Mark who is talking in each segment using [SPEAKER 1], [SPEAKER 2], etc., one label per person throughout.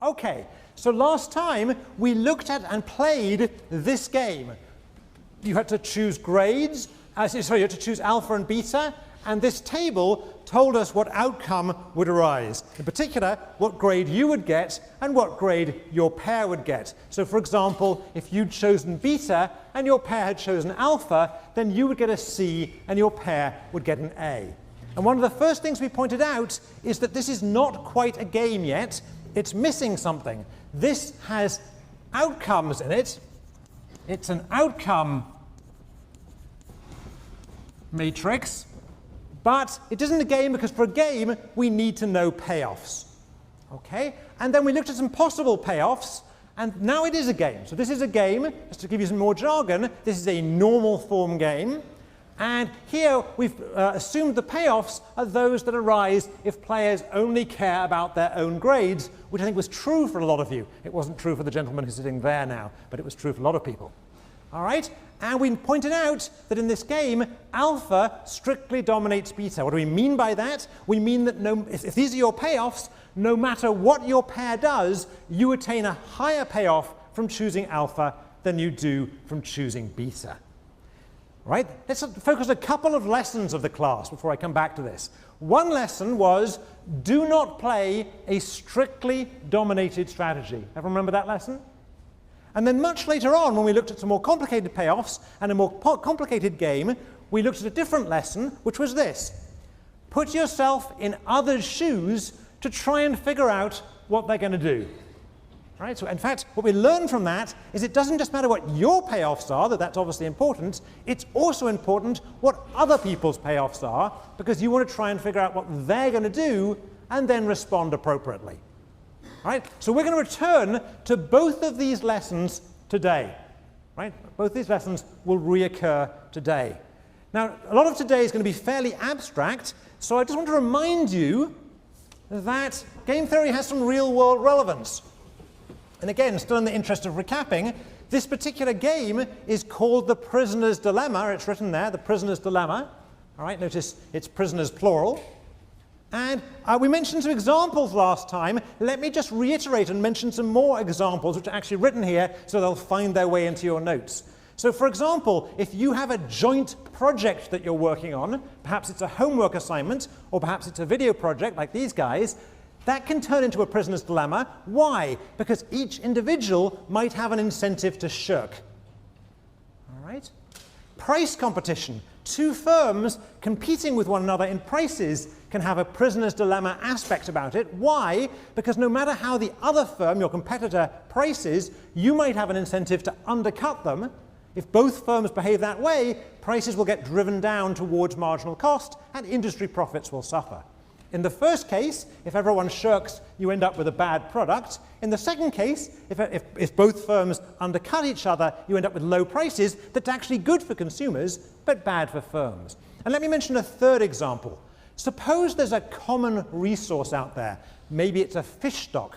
[SPEAKER 1] Okay, so last time we looked at and played this game. You had to choose grades, you had to choose alpha and beta, and this table told us what outcome would arise. In particular, what grade you would get and what grade your pair would get. So for example, if you'd chosen beta and your pair had chosen alpha, then you would get a C and your pair would get an A. And one of the first things we pointed out is that this is not quite a game yet. It's missing something. This has outcomes in it. It's an outcome matrix. But it isn't a game because for a game, we need to know payoffs. Okay? And then we looked at some possible payoffs, and now it is a game. So this is a game, just to give you some more jargon, this is a normal form game. And here we've assumed the payoffs are those that arise if players only care about their own grades, which I think was true for a lot of you. It wasn't true for the gentleman who's sitting there now, but it was true for a lot of people. All right? And we pointed out that in this game, alpha strictly dominates beta. What do we mean by that? We mean that if these are your payoffs, no matter what your pair does, you attain a higher payoff from choosing alpha than you do from choosing beta. Right? Let's focus on a couple of lessons of the class before I come back to this. One lesson was, do not play a strictly dominated strategy. Everyone remember that lesson? And then much later on, when we looked at some more complicated payoffs and a more complicated game, we looked at a different lesson, which was this. Put yourself in others' shoes to try and figure out what they're going to do. Right? So in fact, what we learn from that is it doesn't just matter what your payoffs are, that's obviously important, it's also important what other people's payoffs are, because you want to try and figure out what they're going to do and then respond appropriately. Right? So we're going to return to both of these lessons today. Right? Both these lessons will reoccur today. Now, a lot of today is going to be fairly abstract, so I just want to remind you that game theory has some real-world relevance. And again, still in the interest of recapping, this particular game is called the Prisoner's Dilemma. It's written there, the Prisoner's Dilemma. All right, notice it's prisoners plural. And we mentioned some examples last time. Let me just reiterate and mention some more examples which are actually written here so they'll find their way into your notes. So for example, if you have a joint project that you're working on, perhaps it's a homework assignment, or perhaps it's a video project like these guys, that can turn into a prisoner's dilemma. Why? Because each individual might have an incentive to shirk. All right? Price competition. Two firms competing with one another in prices can have a prisoner's dilemma aspect about it. Why? Because no matter how the other firm, your competitor, prices, you might have an incentive to undercut them. If both firms behave that way, prices will get driven down towards marginal cost and industry profits will suffer. In the first case, if everyone shirks, you end up with a bad product. In the second case, if both firms undercut each other, you end up with low prices that's actually good for consumers, but bad for firms. And let me mention a third example. Suppose there's a common resource out there. Maybe it's a fish stock,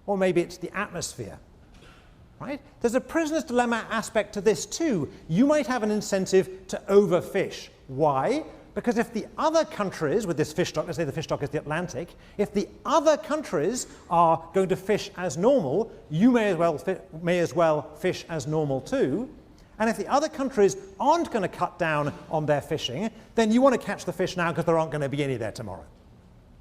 [SPEAKER 1] or maybe it's the atmosphere. Right? There's a prisoner's dilemma aspect to this too. You might have an incentive to overfish. Why? Because if the other countries with this fish stock, let's say the fish stock is the Atlantic, if the other countries are going to fish as normal, you may as well fish as normal too. And if the other countries aren't going to cut down on their fishing, then you want to catch the fish now because there aren't going to be any there tomorrow.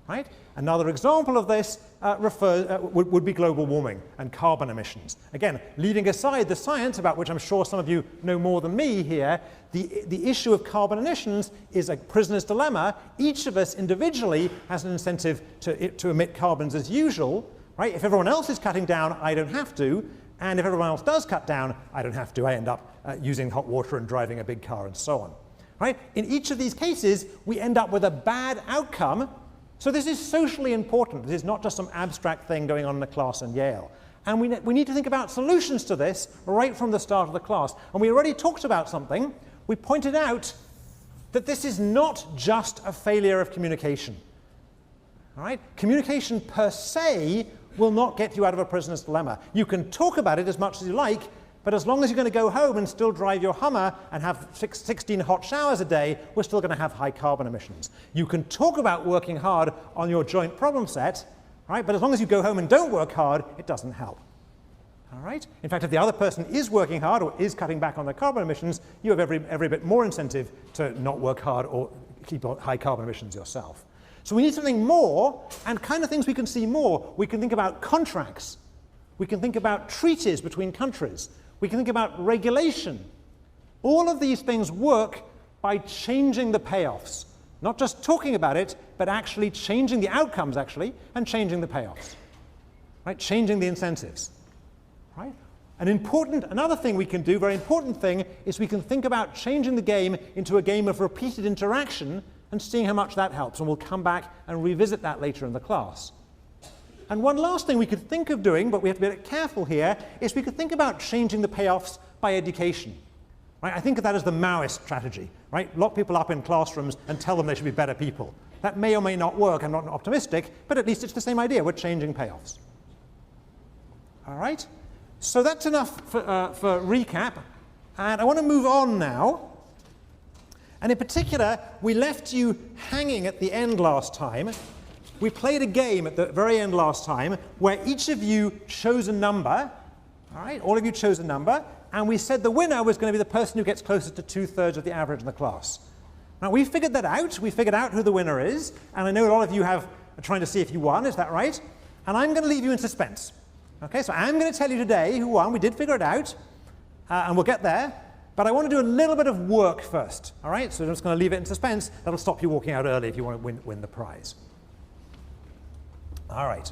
[SPEAKER 1] Right? Another example of this would be global warming and carbon emissions. Again, leaving aside the science, about which I'm sure some of you know more than me here, the issue of carbon emissions is a prisoner's dilemma. Each of us individually has an incentive to emit carbons as usual. Right? If everyone else is cutting down, I don't have to. And if everyone else does cut down, I don't have to. I end up using hot water and driving a big car and so on. Right? In each of these cases, we end up with a bad outcome. So this is socially important. This is not just some abstract thing going on in a class in Yale. And we need to think about solutions to this right from the start of the class. And we already talked about something. We pointed out that this is not just a failure of communication. All right? Communication per se will not get you out of a prisoner's dilemma. You can talk about it as much as you like, but as long as you're going to go home and still drive your Hummer and have 16 hot showers a day, we're still going to have high carbon emissions. You can talk about working hard on your joint problem set, All right? But as long as you go home and don't work hard, it doesn't help. All right? In fact, if the other person is working hard or is cutting back on their carbon emissions, you have every bit more incentive to not work hard or keep high carbon emissions yourself. So we need something more, and kind of things we can see more. We can think about contracts. We can think about treaties between countries. We can think about regulation. All of these things work by changing the payoffs. Not just talking about it, but actually changing the outcomes, actually, and changing the payoffs. Right? Changing the incentives. Right? Another thing we can do, very important thing, is we can think about changing the game into a game of repeated interaction and seeing how much that helps. And we'll come back and revisit that later in the class. And one last thing we could think of doing, but we have to be a bit careful here, is we could think about changing the payoffs by education. Right? I think of that as the Maoist strategy. Right? Lock people up in classrooms and tell them they should be better people. That may or may not work. I'm not optimistic, but at least it's the same idea. We're changing payoffs. All right? So that's enough for recap. And I want to move on now. And in particular, we left you hanging at the end last time. We played a game at the very end last time where each of you chose a number. All right? All of you chose a number. And we said the winner was going to be the person who gets closest to 2/3 of the average in the class. Now, we figured that out. We figured out who the winner is. And I know a lot of you are trying to see if you won. Is that right? And I'm going to leave you in suspense. Okay, so I'm going to tell you today who won. We did figure it out. And we'll get there. But I want to do a little bit of work first. All right? So I'm just going to leave it in suspense. That'll stop you walking out early if you want to win the prize. All right.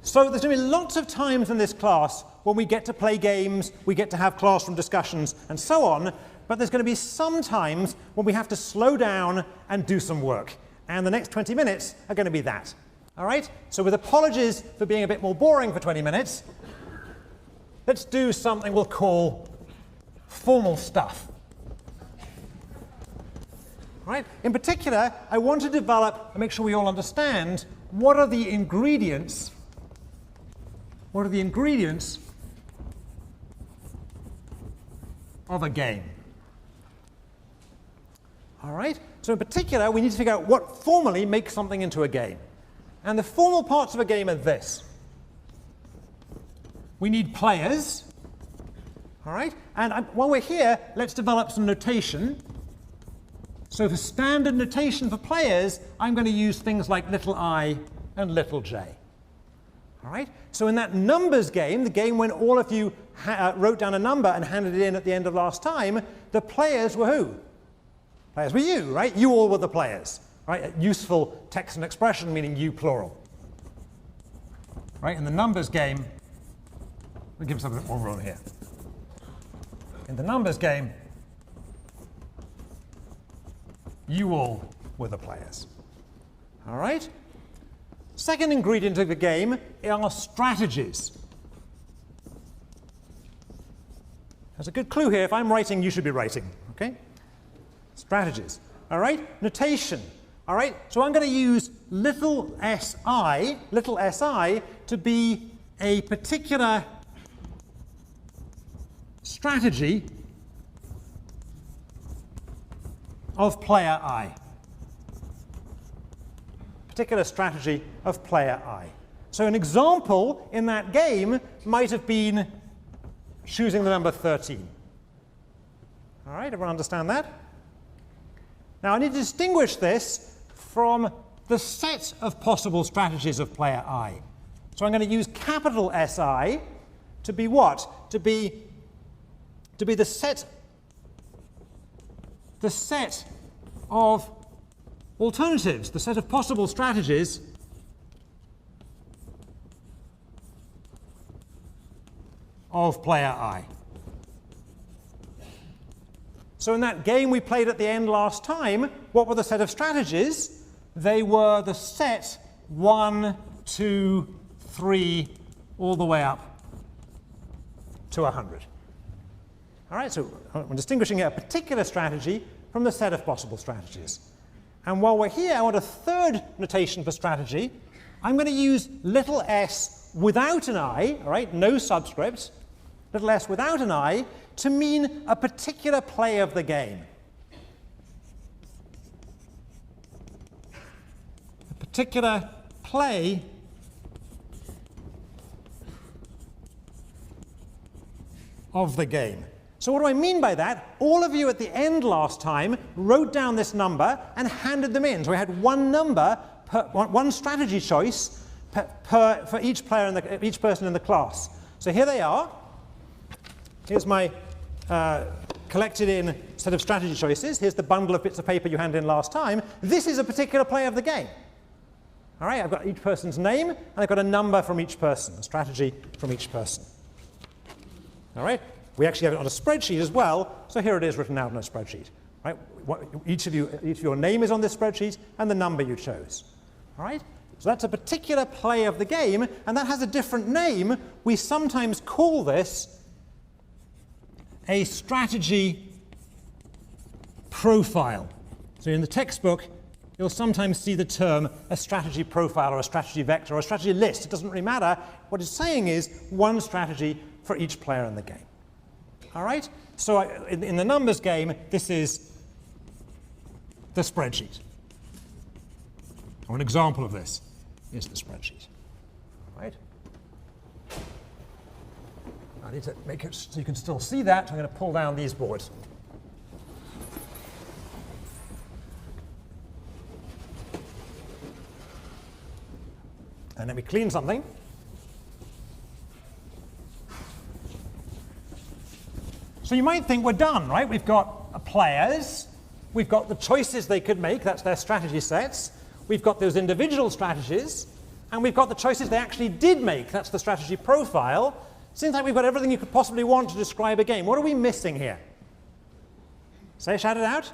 [SPEAKER 1] So there's going to be lots of times in this class when we get to play games, we get to have classroom discussions, and so on. But there's going to be some times when we have to slow down and do some work. And the next 20 minutes are going to be that. All right? So with apologies for being a bit more boring for 20 minutes, let's do something we'll call formal stuff. Right? In particular, I want to develop and make sure we all understand what are the ingredients of a game. All right? So in particular, we need to figure out what formally makes something into a game. And the formal parts of a game are this. We need players. All right? And while we're here, let's develop some notation. So for standard notation for players, I'm going to use things like little I and little j. All right? So in that numbers game, the game when all of you wrote down a number and handed it in at the end of last time, the players were who? Players were you, right? You all were the players. Right? A useful text and expression meaning you plural. Right? In the numbers game, we'll give us a bit more room here. In the numbers game, you all were the players. All right? Second ingredient of the game are strategies. There's a good clue here. If I'm writing, you should be writing. Okay? Strategies. All right? Notation. All right? So I'm going to use little si to be a particular strategy of player I. Particular strategy of player I. So an example in that game might have been choosing the number 13. All right, everyone understand that? Now I need to distinguish this from the set of possible strategies of player I. So I'm going to use capital SI to be what? To be the set of alternatives, the set of possible strategies of player I. So in that game we played at the end last time, what were the set of strategies? They were the set 1, 2, 3, all the way up to 100. All right, so I'm distinguishing a particular strategy from the set of possible strategies. And while we're here, I want a third notation for strategy. I'm going to use little s without an I, all right, no subscript, little s without an I, to mean a particular play of the game. A particular play of the game. So what do I mean by that? All of you at the end last time wrote down this number and handed them in. So we had one number, one strategy choice for each player each person in the class. So here they are. Here's my collected in set of strategy choices. Here's the bundle of bits of paper you handed in last time. This is a particular play of the game. All right, I've got each person's name, and I've got a number from each person, a strategy from each person. All right, we actually have it on a spreadsheet as well, so here it is written out on a spreadsheet. Right, each of your name is on this spreadsheet, and the number you chose. All right, so that's a particular play of the game, and that has a different name. We sometimes call this a strategy profile. So in the textbook, you'll sometimes see the term a strategy profile or a strategy vector or a strategy list. It doesn't really matter. What it's saying is one strategy for each player in the game. All right? So in the numbers game, this is the spreadsheet. Or an example of this is the spreadsheet. All right? I need to make it so you can still see that. I'm going to pull down these boards. And then we clean something. So you might think we're done, right? We've got players. We've got the choices they could make. That's their strategy sets. We've got those individual strategies. And we've got the choices they actually did make. That's the strategy profile. Seems like we've got everything you could possibly want to describe a game. What are we missing here? Say, shout it out.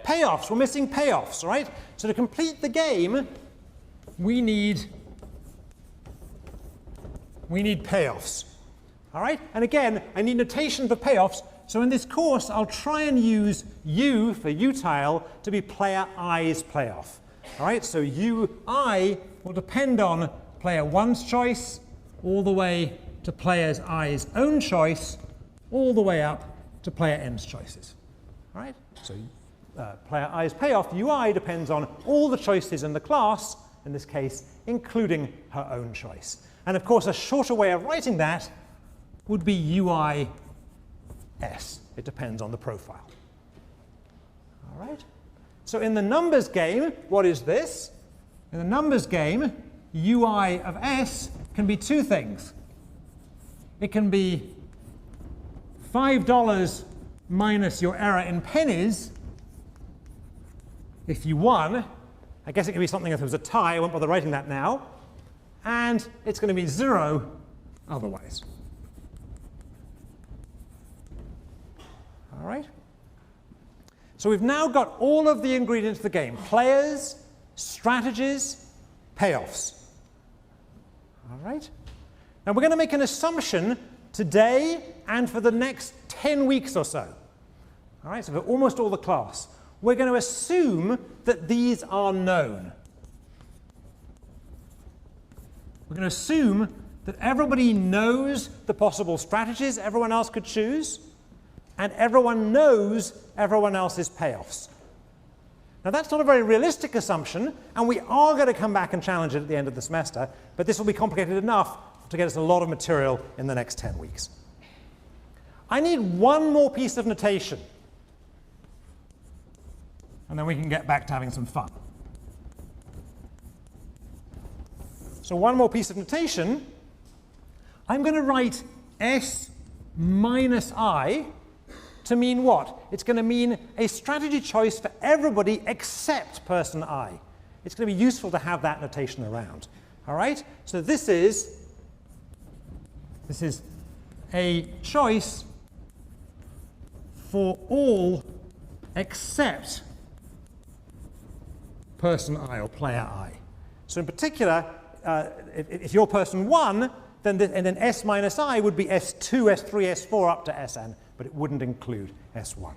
[SPEAKER 1] Payoffs. We're missing payoffs, right? So to complete the game, we need payoffs. All right? And again, I need notation for payoffs. So in this course, I'll try and use U for utile to be player I's payoff. All right? So UI will depend on player 1's choice all the way to player I's own choice, all the way up to player N's choices. All right? So player I's payoff, UI, depends on all the choices in the class, in this case, including her own choice. And of course, a shorter way of writing that would be UIS. It depends on the profile. All right? So in the numbers game, what is this? In the numbers game, UI of S can be two things. It can be $5 minus your error in pennies if you won. I guess it could be something if it was a tie. I won't bother writing that now. And it's going to be 0 otherwise. All right? So we've now got all of the ingredients of the game. Players, strategies, payoffs. All right? Now we're going to make an assumption today and for the next 10 weeks or so. All right? So for almost all the class. We're going to assume that these are known. We're going to assume that everybody knows the possible strategies everyone else could choose, and everyone knows everyone else's payoffs. Now that's not a very realistic assumption, and we are going to come back and challenge it at the end of the semester, but this will be complicated enough to get us a lot of material in the next 10 weeks. I need one more piece of notation, and then we can get back to having some fun. So one more piece of notation. I'm going to write S minus I to mean what? It's going to mean a strategy choice for everybody except person I. It's going to be useful to have that notation around. All right? So this is a choice for all except person I or player I. So in particular, if you're person 1, then and then S minus I would be S2, S3, S4 up to Sn, but it wouldn't include S1.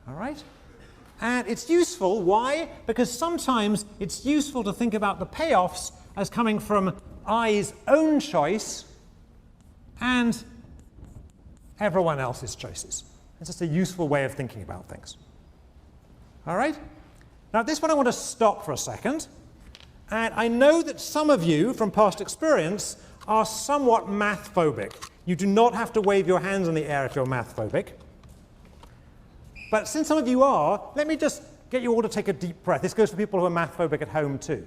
[SPEAKER 1] All right? And it's useful. Why? Because sometimes it's useful to think about the payoffs as coming from I's own choice and everyone else's choices. It's just a useful way of thinking about things. All right? Now, at this one, I want to stop for a second And I know that some of you, from past experience, are somewhat math-phobic. You do not have to wave your hands in the air if you're math-phobic. But since some of you are, let me just get you all to take a deep breath. This goes for people who are math-phobic at home too.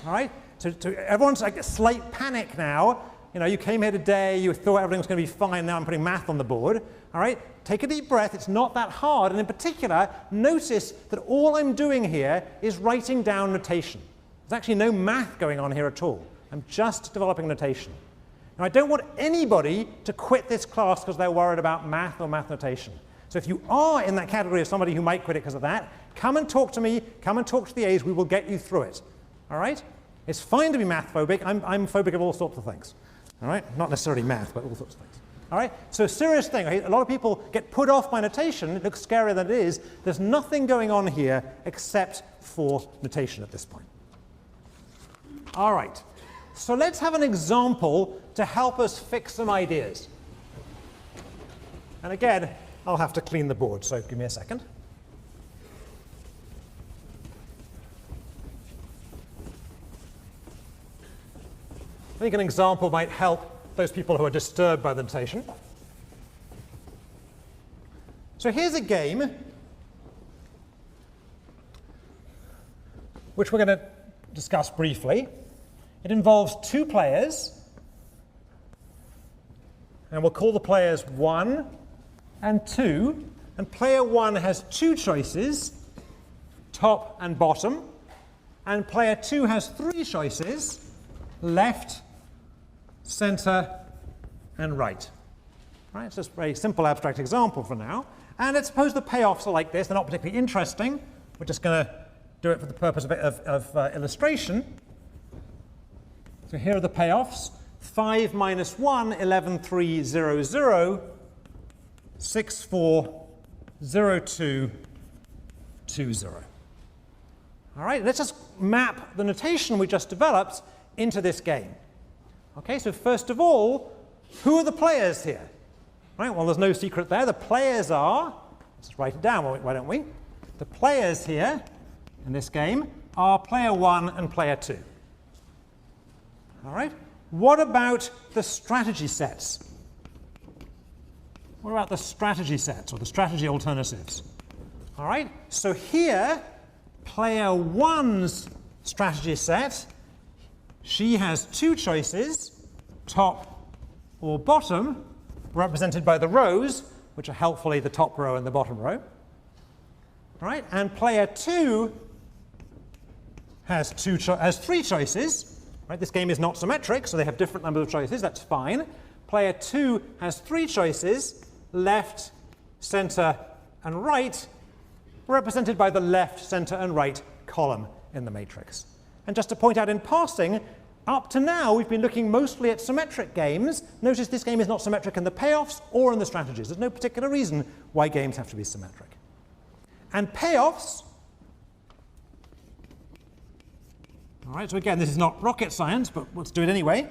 [SPEAKER 1] All right? So everyone's like a slight panic now. You know, you came here today, you thought everything was going to be fine, now I'm putting math on the board. All right? Take a deep breath, it's not that hard. And in particular, notice that all I'm doing here is writing down notation. There's actually no math going on here at all. I'm just developing notation. Now, I don't want anybody to quit this class because they're worried about math or math notation. So if you are in that category of somebody who might quit it because of that, come and talk to me, come and talk to the A's, we will get you through it. All right? It's fine to be math phobic. I'm phobic of all sorts of things. All right? Not necessarily math, but all sorts of things. All right? So a serious thing. A lot of people get put off by notation. It looks scarier than it is. There's nothing going on here except for notation at this point. All right. So let's have an example to help us fix some ideas. And again, I'll have to clean the board, so give me a second. I think an example might help those people who are disturbed by the notation. So here's a game which we're going to discuss briefly. It involves two players, and we'll call the players 1 and 2, and player 1 has two choices, top and bottom, and player 2 has three choices, left, center, and right. Right, so it's a very simple abstract example for now. And let's suppose the payoffs are like this. They're not particularly interesting. We're just going to do it for the purpose of illustration. So here are the payoffs. 5 minus 1, 11, 3, 0, 0, 6, 4, 0, 2, 2, 0. All right, let's just map the notation we just developed into this game. Okay, so first of all, who are the players here? Right, well, there's no secret there. The players are, let's write it down, why don't we? The players here in this game are player 1 and player 2. All right, what about the strategy sets? What about the strategy sets or the strategy alternatives? All right, so here, player 1's strategy set, she has two choices, top or bottom, represented by the rows, which are helpfully the top row and the bottom row. All right, and player 2 has three choices. Right, this game is not symmetric, so they have different numbers of choices. That's fine. Player 2 has three choices, left, center, and right, represented by the left, center, and right column in the matrix. And just to point out in passing, up to now we've been looking mostly at symmetric games. Notice this game is not symmetric in the payoffs or in the strategies. There's no particular reason why games have to be symmetric. And payoffs, all right, so again, this is not rocket science, but let's do it anyway.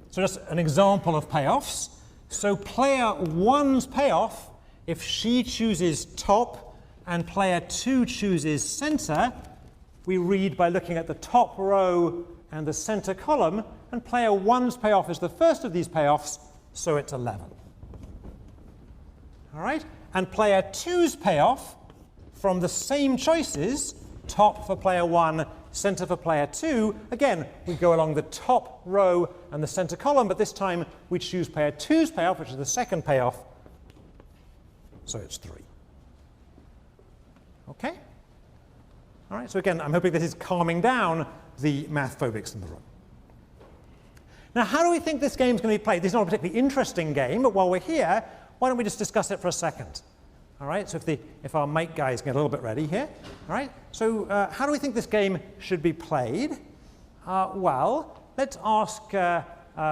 [SPEAKER 1] So just an example of payoffs. So player 1's payoff, if she chooses top and player 2 chooses center, we read by looking at the top row and the center column, and player 1's payoff is the first of these payoffs, so it's 11. All right? And player 2's payoff from the same choices, top for player 1, center for player 2, again, we go along the top row and the center column, but this time we choose player 2's payoff, which is the second payoff, so it's 3. Okay? All right, so again, I'm hoping this is calming down the math phobics in the room. Now, how do we think this game is going to be played? This is not a particularly interesting game, but while we're here, why don't we just discuss it for a second? All right, so if our mic guys get a little bit ready here. All right, so how do we think this game should be played? Well, let's ask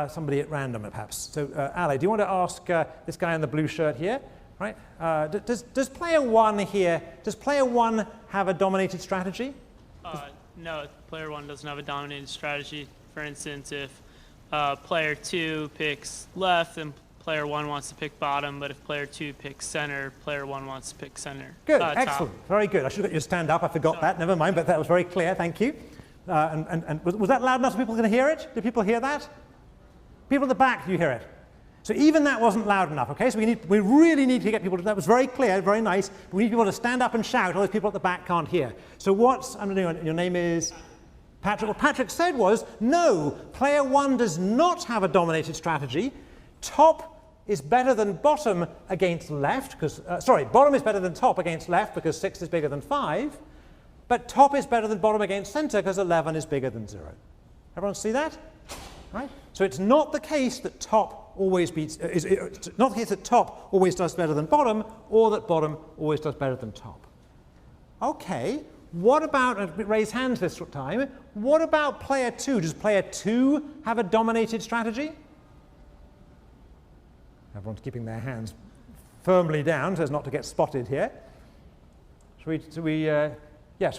[SPEAKER 1] somebody at random, perhaps. So, Ali, do you want to ask this guy in the blue shirt here? Right? Does player 1 here, does player 1 have a dominated strategy?
[SPEAKER 2] No, player 1 doesn't have a dominated strategy. For instance, if player 2 picks left, then player 1 wants to pick bottom, but if player 2 picks center, player 1 wants to pick center.
[SPEAKER 1] Good, excellent, very good. I should have got you to stand up, I forgot that, never mind, but that was very clear, thank you. was that loud enough so people can hear it? Did people hear that? People at the back, do you hear it? So even that wasn't loud enough, okay? So we really need to get people to, that was very clear, very nice. We need people to stand up and shout, otherwise people at the back can't hear. So I'm doing, your name is? Patrick. What Patrick said was, no, player 1 does not have a dominated strategy. Top is better than bottom against left, because, bottom is better than top against left because 6 is bigger than 5. But top is better than bottom against center because 11 is bigger than 0. Everyone see that? Right? So it's not the case that top always beats, it's not the case that top always does better than bottom, or that bottom always does better than top. Okay, what about, raise hands this time, what about player 2? Does player 2 have a dominated strategy? Everyone's keeping their hands firmly down so as not to get spotted here. Should we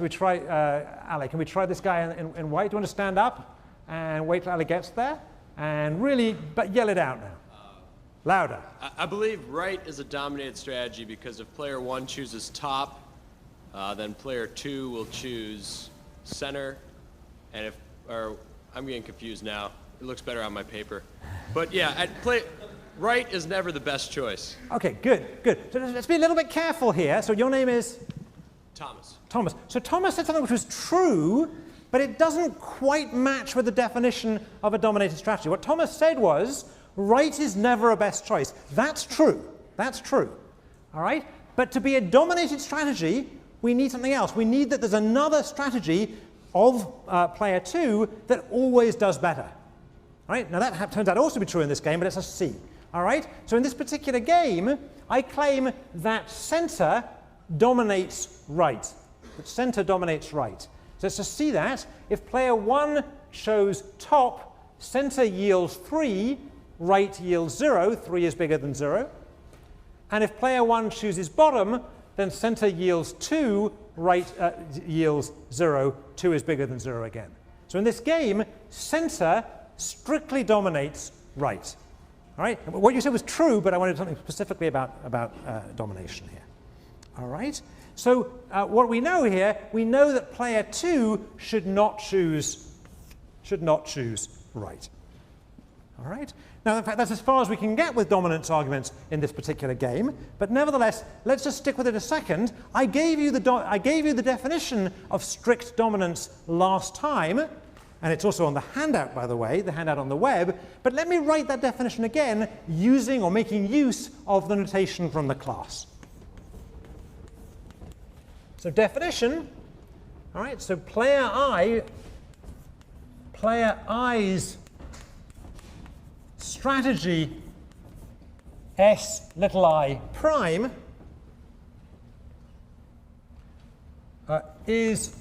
[SPEAKER 1] try, Ali, can we try this guy in white? Do you want to stand up and wait till Ali gets there? And really, but yell it out now. Louder.
[SPEAKER 3] I believe right is a dominated strategy because if player 1 chooses top, then player 2 will choose center. And I'm getting confused now. It looks better on my paper. But yeah, right is never the best choice.
[SPEAKER 1] Okay, good. So let's be a little bit careful here. So your name is?
[SPEAKER 3] Thomas.
[SPEAKER 1] Thomas. So Thomas said something which was true, but it doesn't quite match with the definition of a dominated strategy. What Thomas said was, right is never a best choice. That's true. That's true. All right? But to be a dominated strategy, we need something else. We need that there's another strategy of player 2 that always does better. All right? Now that turns out also to be true in this game, but it's a C. All right? So in this particular game, I claim that center dominates right. That center dominates right. So to see that, if player 1 chose top, center yields 3, right yields 0, 3 is bigger than 0. And if player 1 chooses bottom, then center yields 2, right yields 0, 2 is bigger than 0 again. So in this game, center strictly dominates right. All right? What you said was true, but I wanted something specifically about domination here. All right? So what we know here, we know that player 2 should not choose right. All right? Now, in fact, that's as far as we can get with dominance arguments in this particular game. But nevertheless, let's just stick with it a second. I gave you the definition of strict dominance last time, and it's also on the handout, by the way, the handout on the web. But let me write that definition again, using or making use of the notation from the class. So definition, all right, so player I's strategy S little I prime is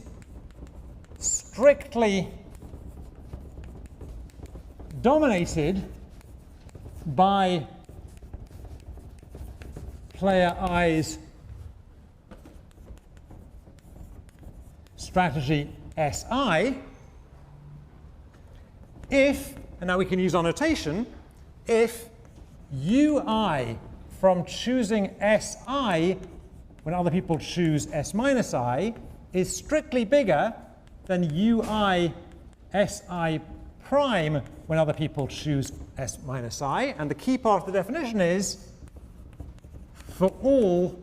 [SPEAKER 1] strictly dominated by player I's strategy Si if, and now we can use our notation, if Ui from choosing Si when other people choose S minus I is strictly bigger than Ui Si prime when other people choose S minus I. And the key part of the definition is for all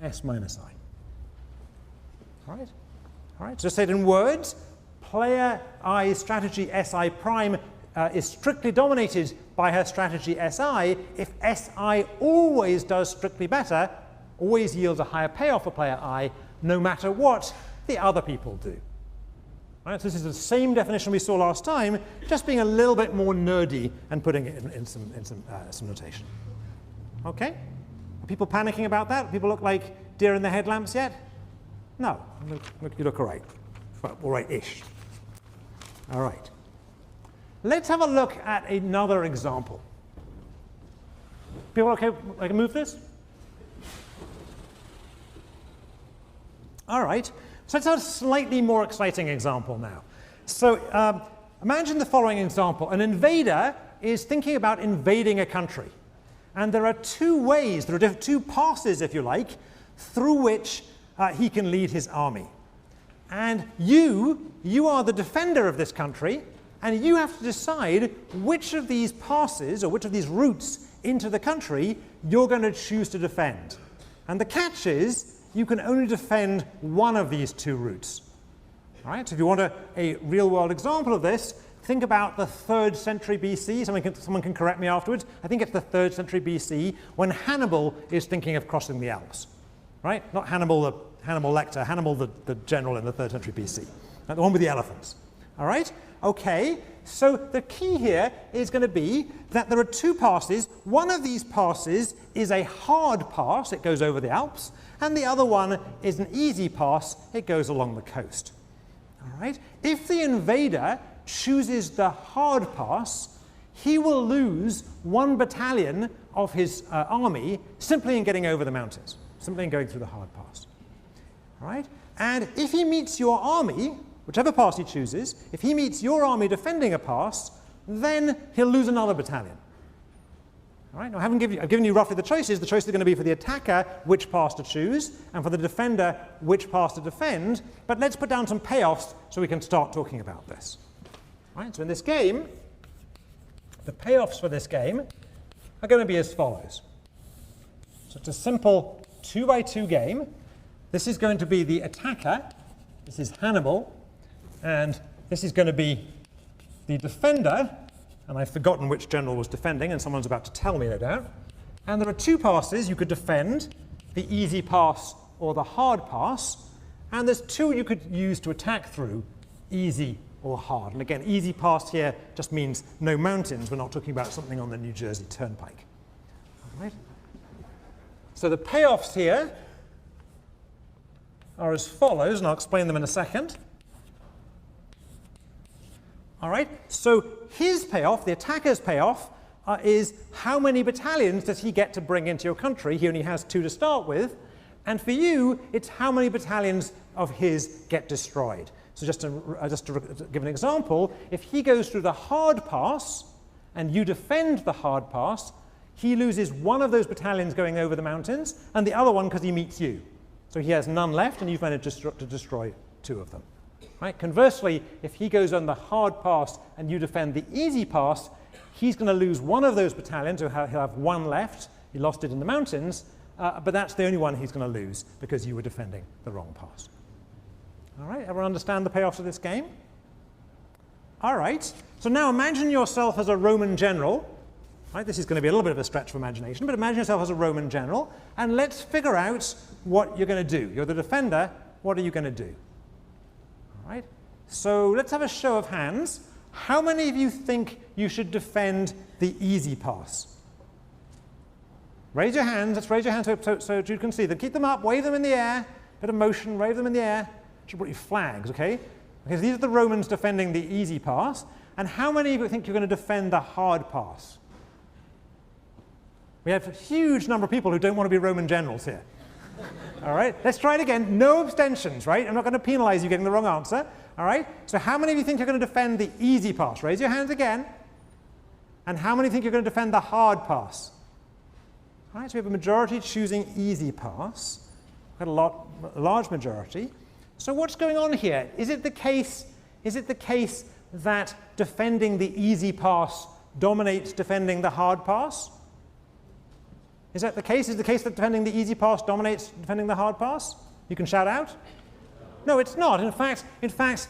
[SPEAKER 1] S minus I. All right, just say it in words. Player I's strategy Si prime is strictly dominated by her strategy Si if Si always does strictly better, always yields a higher payoff for player I, no matter what the other people do. All right, so this is the same definition we saw last time, just being a little bit more nerdy and putting it in some notation. Okay? Are people panicking about that? People look like deer in the headlamps yet? No, you look all right. Well, all right-ish. All right. Let's have a look at another example. People okay? I can move this? All right. So let's have a slightly more exciting example now. So imagine the following example. An invader is thinking about invading a country. And there are two ways, there are two passes, if you like, through which he can lead his army. And you are the defender of this country, and you have to decide which of these passes or which of these routes into the country you're going to choose to defend. And the catch is you can only defend one of these two routes. All right, so if you want a real-world example of this, think about the 3rd century BC. Someone can correct me afterwards. I think it's the 3rd century BC when Hannibal is thinking of crossing the Alps. Right? Not Hannibal Lecter, Hannibal the general in the 3rd century BC. The one with the elephants. All right? Okay, so the key here is going to be that there are two passes. One of these passes is a hard pass, it goes over the Alps, and the other one is an easy pass, it goes along the coast. All right? If the invader chooses the hard pass, he will lose 1 battalion of his army simply in getting over the mountains, simply in going through the hard pass. All right? And if he meets your army, whichever pass he chooses, if he meets your army defending a pass, then he'll lose another battalion. All right? Now, I've given you roughly the choices. The choices are going to be for the attacker which pass to choose, and for the defender which pass to defend. But let's put down some payoffs so we can start talking about this. All right? So in this game, the payoffs for this game are going to be as follows. So it's a simple 2-by-2 game. This is going to be the attacker. This is Hannibal. And this is going to be the defender. And I've forgotten which general was defending, and someone's about to tell me, no doubt. And there are two passes you could defend, the easy pass or the hard pass. And there's two you could use to attack through, easy or hard. And again, easy pass here just means no mountains. We're not talking about something on the New Jersey Turnpike. All right? So the payoffs here are as follows, and I'll explain them in a second. All right, so his payoff, the attacker's payoff, is how many battalions does he get to bring into your country? He only has 2 to start with. And for you, it's how many battalions of his get destroyed. So just to give an example, if he goes through the hard pass and you defend the hard pass, he loses 1 of those battalions going over the mountains and the other one because he meets you. So he has none left, and you've managed to destroy 2 of them. Right? Conversely, if he goes on the hard pass and you defend the easy pass, he's going to lose 1 of those battalions, so he'll have 1 left. He lost it in the mountains, but that's the only one he's going to lose because you were defending the wrong pass. All right, everyone understand the payoffs of this game? All right, so now imagine yourself as a Roman general. Right, this is going to be a little bit of a stretch for imagination, but imagine yourself as a Roman general, and let's figure out what you're going to do. You're the defender, what are you going to do? All right, so let's have a show of hands. How many of you think you should defend the easy pass? Raise your hands, let's raise your hands so Jude can see them. Keep them up, wave them in the air, bit of motion, wave them in the air. Should put your flags, okay? Because these are the Romans defending the easy pass. And how many of you think you're going to defend the hard pass? We have a huge number of people who don't want to be Roman generals here. All right, let's try it again. No abstentions, right? I'm not going to penalize you getting the wrong answer. All right, so how many of you think you're going to defend the easy pass? Raise your hands again. And how many think you're going to defend the hard pass? All right, so we have a majority choosing easy pass. Quite a large majority. So what's going on here? Is it the case that defending the easy pass dominates defending the hard pass? Is that the case? Is it the case that defending the easy pass dominates defending the hard pass? You can shout out. No, it's not. In fact,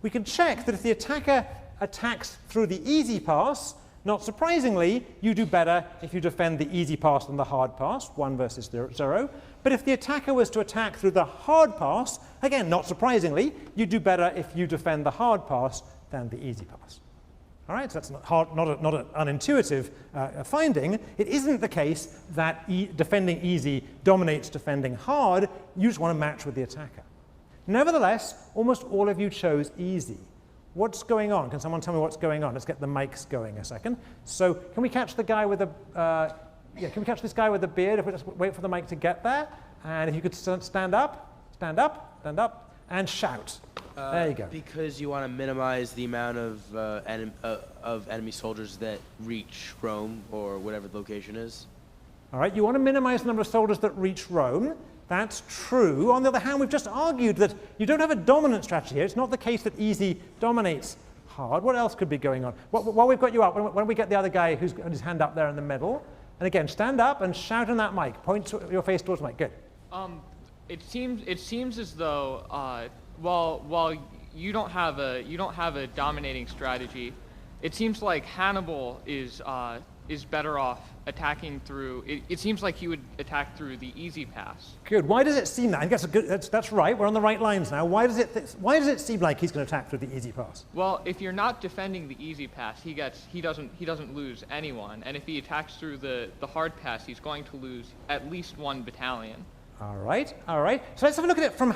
[SPEAKER 1] we can check that if the attacker attacks through the easy pass, not surprisingly, you do better if you defend the easy pass than the hard pass, 1 versus 0. But if the attacker was to attack through the hard pass, again, not surprisingly, you do better if you defend the hard pass than the easy pass. All right, so that's not an unintuitive finding. It isn't the case that defending easy dominates defending hard. You just want to match with the attacker. Nevertheless, almost all of you chose easy. What's going on? Can someone tell me what's going on? Let's get the mics going a second. So can we catch the guy with the can we catch this guy with the beard? If we just wait for the mic to get there, and if you could stand up, and shout. There you go.
[SPEAKER 4] Because you want to minimize the amount of enemy soldiers that reach Rome or whatever the location is.
[SPEAKER 1] All right, you want to minimize the number of soldiers that reach Rome. That's true. On the other hand, we've just argued that you don't have a dominant strategy here. It's not the case that easy dominates hard. What else could be going on? While we've got you up, why don't we get the other guy who's got his hand up there in the middle? And again, stand up and shout in that mic. Point your face towards the mic. Good.
[SPEAKER 5] It seems as though while you don't have a dominating strategy, it seems like Hannibal is better off attacking through. It seems like he would attack through the easy pass.
[SPEAKER 1] Good. Why does it seem that? I think that's right. We're on the right lines now. Why does it seem like he's going to attack through the easy pass?
[SPEAKER 5] Well, if you're not defending the easy pass, he doesn't lose anyone, and if he attacks through the hard pass, he's going to lose at least one battalion.
[SPEAKER 1] All right. So let's have a look at it from,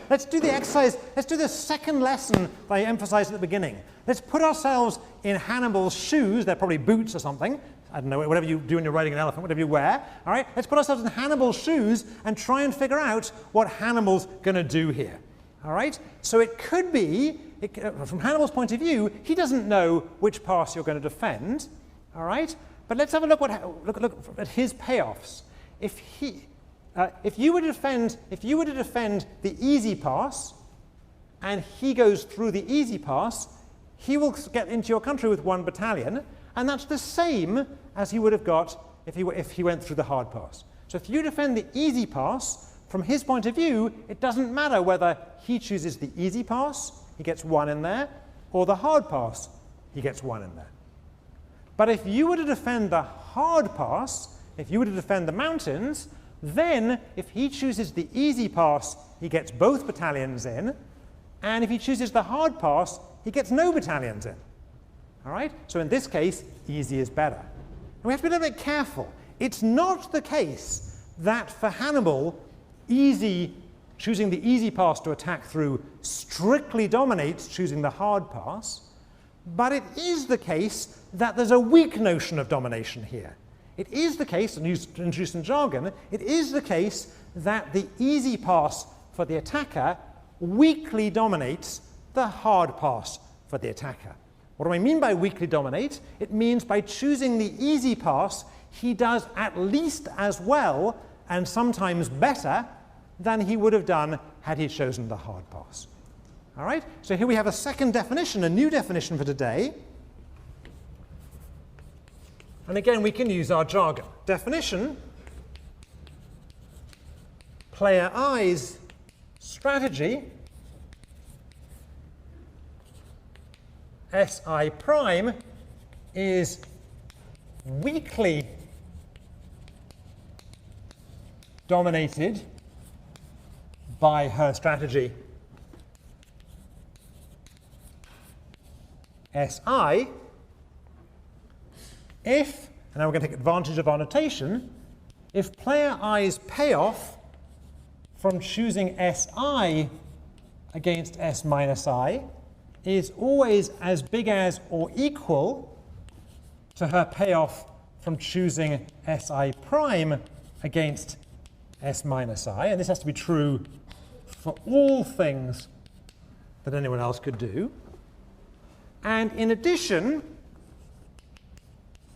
[SPEAKER 1] let's do the exercise, let's do the second lesson that I emphasized at the beginning. Let's put ourselves in Hannibal's shoes. They're probably boots or something. I don't know, whatever you do when you're riding an elephant, whatever you wear. All right, let's put ourselves in Hannibal's shoes and try and figure out what Hannibal's going to do here. All right, so it could be, from Hannibal's point of view, he doesn't know which pass you're going to defend. All right, but let's have a look at his payoffs. If you were to defend the easy pass, and he goes through the easy pass, he will get into your country with 1 battalion, and that's the same as he would have got if he went through the hard pass. So if you defend the easy pass, from his point of view, it doesn't matter whether he chooses the easy pass, he gets 1 in there, or the hard pass, he gets 1 in there. But if you were to defend the hard pass, if you were to defend the mountains, then if he chooses the easy pass, he gets both battalions in, and if he chooses the hard pass, he gets no battalions in. All right? So in this case, easy is better. And we have to be a little bit careful. It's not the case that for Hannibal, choosing the easy pass to attack through strictly dominates choosing the hard pass, but it is the case that there's a weak notion of domination here. It is the case, and to introduce some jargon, it is the case that the easy pass for the attacker weakly dominates the hard pass for the attacker. What do I mean by weakly dominate? It means by choosing the easy pass, he does at least as well, and sometimes better, than he would have done had he chosen the hard pass. All right? So here we have a second definition, a new definition for today. And again, we can use our jargon. Definition: player I's strategy, SI prime, is weakly dominated by her strategy SI if, and now we're going to take advantage of our notation, if player I's payoff from choosing SI against S minus I is always as big as or equal to her payoff from choosing SI prime against S minus I, and this has to be true for all things that anyone else could do. And in addition,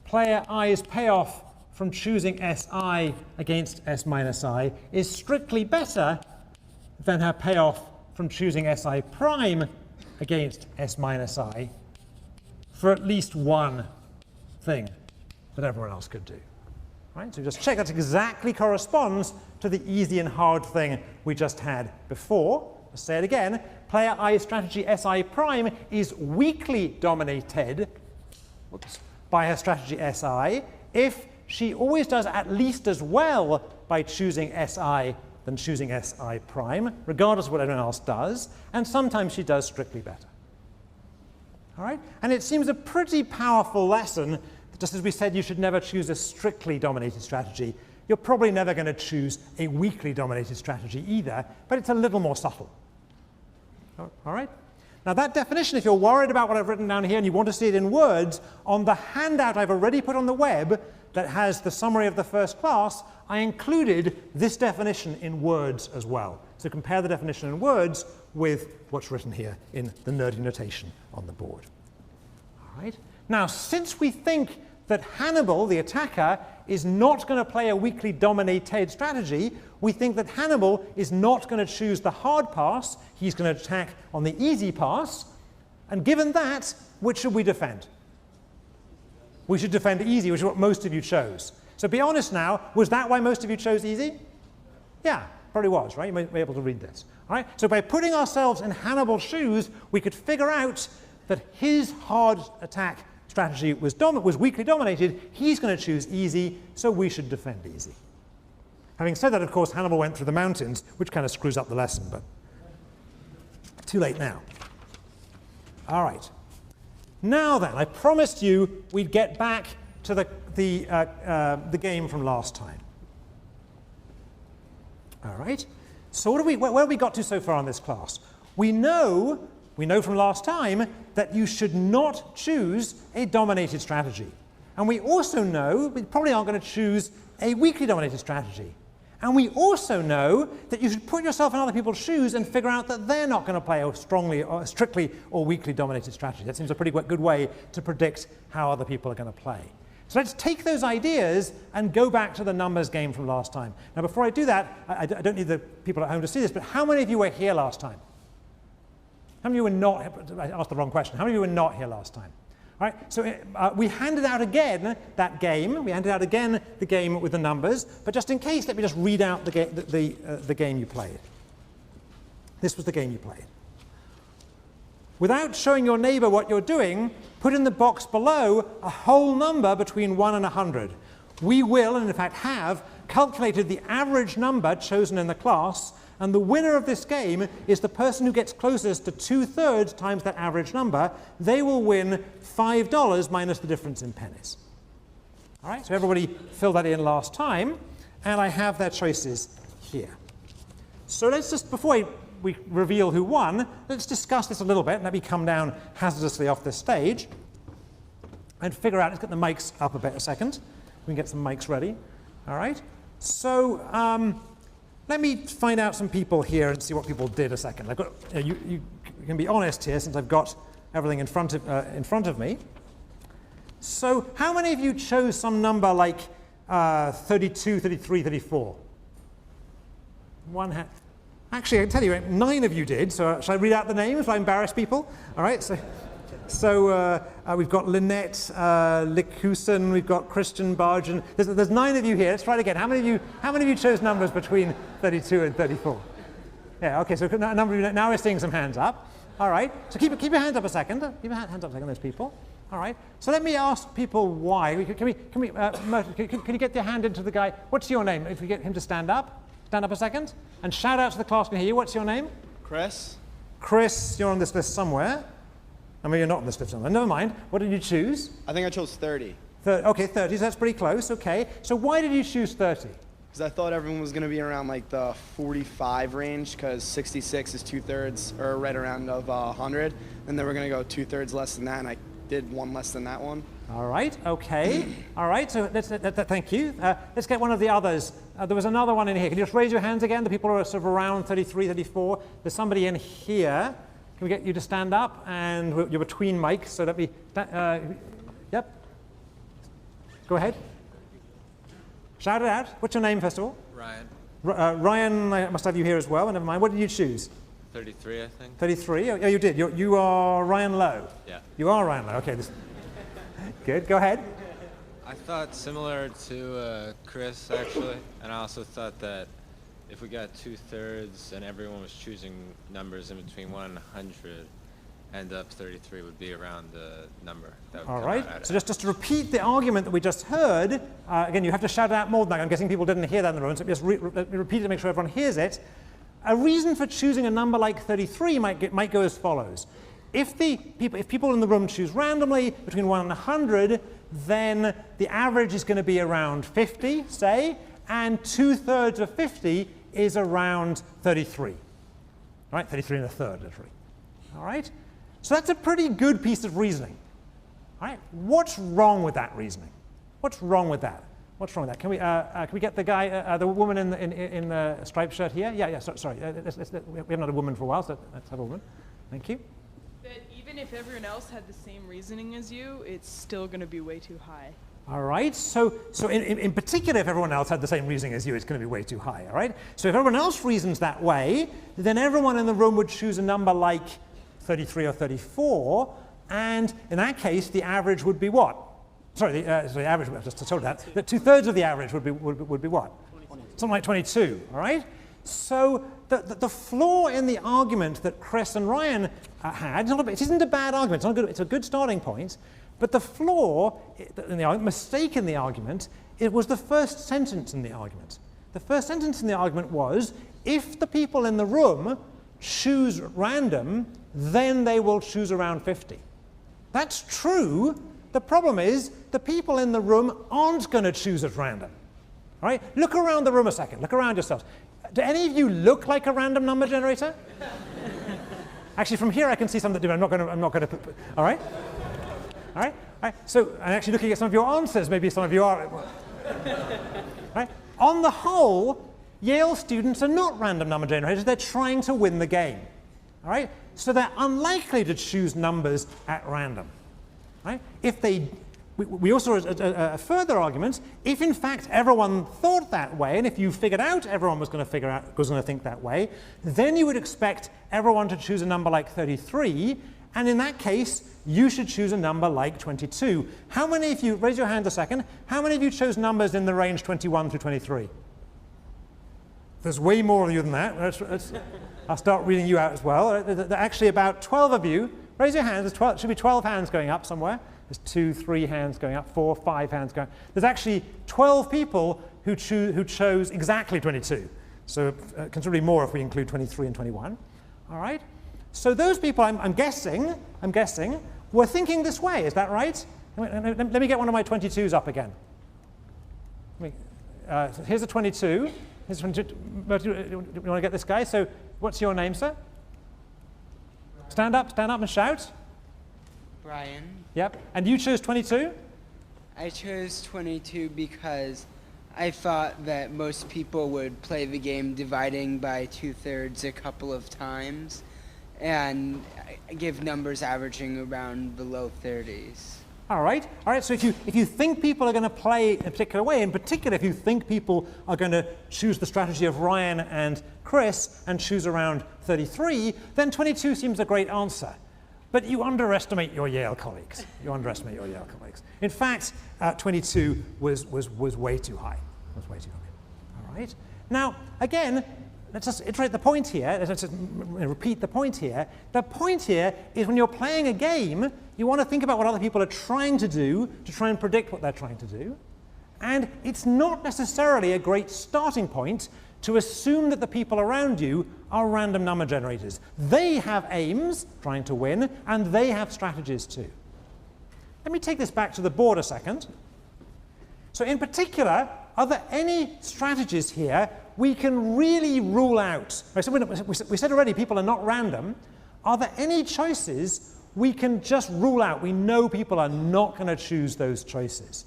[SPEAKER 1] player I's payoff from choosing SI against S minus I is strictly better than her payoff from choosing SI prime against S minus I for at least one thing that everyone else could do. Right? So just check that exactly corresponds to the easy and hard thing we just had before. Let's say it again. Player I's strategy SI prime is weakly dominated by her strategy SI if she always does at least as well by choosing SI than choosing SI prime, regardless of what everyone else does, and sometimes she does strictly better. All right? And it seems a pretty powerful lesson. Just as we said, you should never choose a strictly dominated strategy. You're probably never going to choose a weakly dominated strategy either, but it's a little more subtle. All right? Now that definition, if you're worried about what I've written down here and you want to see it in words, on the handout I've already put on the web that has the summary of the first class, I included this definition in words as well. So compare the definition in words with what's written here in the nerdy notation on the board. All right? Now, since we think that Hannibal, the attacker, is not going to play a weakly dominated strategy. We think that Hannibal is not going to choose the hard pass. He's going to attack on the easy pass. And given that, which should we defend? We should defend easy, which is what most of you chose. So be honest now, was that why most of you chose easy? Yeah, probably was, right? You may be able to read this. All right? So by putting ourselves in Hannibal's shoes, we could figure out that his hard attack strategy was weakly dominated. He's going to choose easy, so we should defend easy. Having said that, of course, Hannibal went through the mountains, which kind of screws up the lesson, but too late now. All right. Now then, I promised you we'd get back to the game from last time. All right. So where have we got to so far in this class? We know from last time that you should not choose a dominated strategy. And we also know we probably aren't going to choose a weakly dominated strategy. And we also know that you should put yourself in other people's shoes and figure out that they're not going to play a strictly or weakly dominated strategy. That seems a pretty good way to predict how other people are going to play. So let's take those ideas and go back to the numbers game from last time. Now, before I do that, I don't need the people at home to see this, but how many of you were here last time? How many of you were not? I asked the wrong question. How many of you were not here last time? All right, so we handed out again that game. We handed out again the game with the numbers, but just in case, let me just read out the game you played. This was the game you played. Without showing your neighbor what you're doing, put in the box below a whole number between 1 and 100. We will, and in fact have, calculated the average number chosen in the class, and the winner of this game is the person who gets closest to 2/3 times that average number. They will win $5 minus the difference in pennies. All right, so everybody filled that in last time, and I have their choices here. So let's just, before we reveal who won, let's discuss this a little bit. Let me come down hazardously off this stage and figure out, let's get the mics up a second. We can get some mics ready. All right, so let me find out some people here and see what people did a second. I've got, you can be honest here since I've got everything in front of me. So how many of you chose some number like 32, 33, 34? One hand. Actually, I can tell you, 9 of you did. So shall I read out the names? Will I embarrass people? All right. So we've got Lynette Lickusen, we've got Christian Bargen. There's 9 of you here. Let's try it again. How many of you chose numbers between 32 and 34? Yeah. Okay. So a number of you, now we're seeing some hands up. All right. So keep your hands up a second. Keep your hands up a second. Those people. All right. So let me ask people why. Can you get your hand into the guy? What's your name? If we get him to stand up a second, and shout out to the class can hear you. What's your name?
[SPEAKER 6] Chris.
[SPEAKER 1] Chris, you're on this list somewhere. I mean, you're not on this list somewhere. Never mind. What did you choose?
[SPEAKER 6] I think I chose 30.
[SPEAKER 1] Okay, 30. So that's pretty close. Okay. So why did you choose 30?
[SPEAKER 6] Because I thought everyone was going to be around like the 45 range, because 66 is 2/3, or right around of 100, and then we're going to go 2/3 less than that, and I did one less than that one.
[SPEAKER 1] All right. Okay. All right. So thank you. Let's get one of the others. There was another one in here. Can you just raise your hands again? The people who are sort of around 33, 34. There's somebody in here. Can we get you to stand up? And you're between mics, so let me. Yep. Go ahead. Shout it out. What's your name, first of all?
[SPEAKER 7] Ryan.
[SPEAKER 1] Ryan, I must have you here as well. Never mind. What did you choose?
[SPEAKER 7] 33, I think.
[SPEAKER 1] 33. Oh, you did. You are Ryan Lowe.
[SPEAKER 7] Yeah.
[SPEAKER 1] You are Ryan Lowe. Okay. Good. Go ahead.
[SPEAKER 7] I thought similar to Chris, actually, and I also thought that if we got 2/3 and everyone was choosing numbers in between 1 and 100, end up 33 would be around the number that would
[SPEAKER 1] All
[SPEAKER 7] come
[SPEAKER 1] right.
[SPEAKER 7] out
[SPEAKER 1] So just to repeat the argument that we just heard, again, you have to shout it out more than that. I'm guessing people didn't hear that in the room, so just let me repeat it to make sure everyone hears it. A reason for choosing a number like 33 might go as follows. If people in the room choose randomly between 1 and 100, then the average is going to be around 50, say, and 2/3 of 50 is around 33. All right, 33 and a third, literally. All right? So that's a pretty good piece of reasoning. All right? What's wrong with that reasoning? What's wrong with that? What's wrong with that? Can we get the guy, the woman in the striped shirt here? Yeah. Sorry. We haven't had a woman for a while, so let's have a woman. Thank you.
[SPEAKER 8] That even if everyone else had the same reasoning as you, it's still going to be way too high.
[SPEAKER 1] All right, so in particular, if everyone else had the same reasoning as you, it's going to be way too high, all right? So if everyone else reasons that way, then everyone in the room would choose a number like 33 or 34, and in that case, the average would be what? Sorry, the average, I just told that 2/3 of the average would be what? 22. Something like 22, all right? So the flaw in the argument that Chris and Ryan had, it isn't a bad argument, it's a good starting point, but the flaw in the mistake in the argument, it was the first sentence in the argument. The first sentence in the argument was, if the people in the room choose random, then they will choose around 50. That's true. The problem is the people in the room aren't going to choose at random. All right? Look around the room a second. Look around yourselves. Do any of you look like a random number generator? Actually, from here I can see some that do. I'm not going to. All right. All right. All right. So I'm actually looking at some of your answers. Maybe some of you are. All right. On the whole, Yale students are not random number generators. They're trying to win the game. All right. So they're unlikely to choose numbers at random. Right? If they, we also a further argument. If in fact everyone thought that way, and if you figured out everyone was going to think that way, then you would expect everyone to choose a number like 33, and in that case, you should choose a number like 22. How many of you, raise your hand a second, how many of you chose numbers in the range 21 through 23? There's way more of you than that. I'll start reading you out as well. There are actually about 12 of you. Raise your hands. There should be 12 hands going up somewhere. There's 2, 3 hands going up, 4, 5 hands going up. There's actually 12 people who chose exactly 22. So considerably more if we include 23 and 21. All right. So those people, I'm guessing, were thinking this way. Is that right? Let me get one of my 22s up again. So here's a 22. Here's a 22. You want to get this guy? So what's your name, sir? Stand up and shout.
[SPEAKER 8] Brian.
[SPEAKER 1] Yep. And you chose 22?
[SPEAKER 8] I chose 22 because I thought that most people would play the game dividing by 2/3 a couple of times and give numbers averaging around the low 30s.
[SPEAKER 1] All right. So if you think people are going to play in a particular way, in particular if you think people are going to choose the strategy of Ryan and Chris and choose around 33, then 22 seems a great answer. But you underestimate your Yale colleagues. In fact, 22 was way too high. All right. Now, again, let's just iterate the point here. Let's just repeat the point here. The point here is when you're playing a game, you want to think about what other people are trying to do to try and predict what they're trying to do. And it's not necessarily a great starting point to assume that the people around you are random number generators. They have aims, trying to win, and they have strategies too. Let me take this back to the board a second. So in particular, are there any strategies here we can really rule out? Right, so we said already people are not random. Are there any choices we can just rule out? We know people are not going to choose those choices.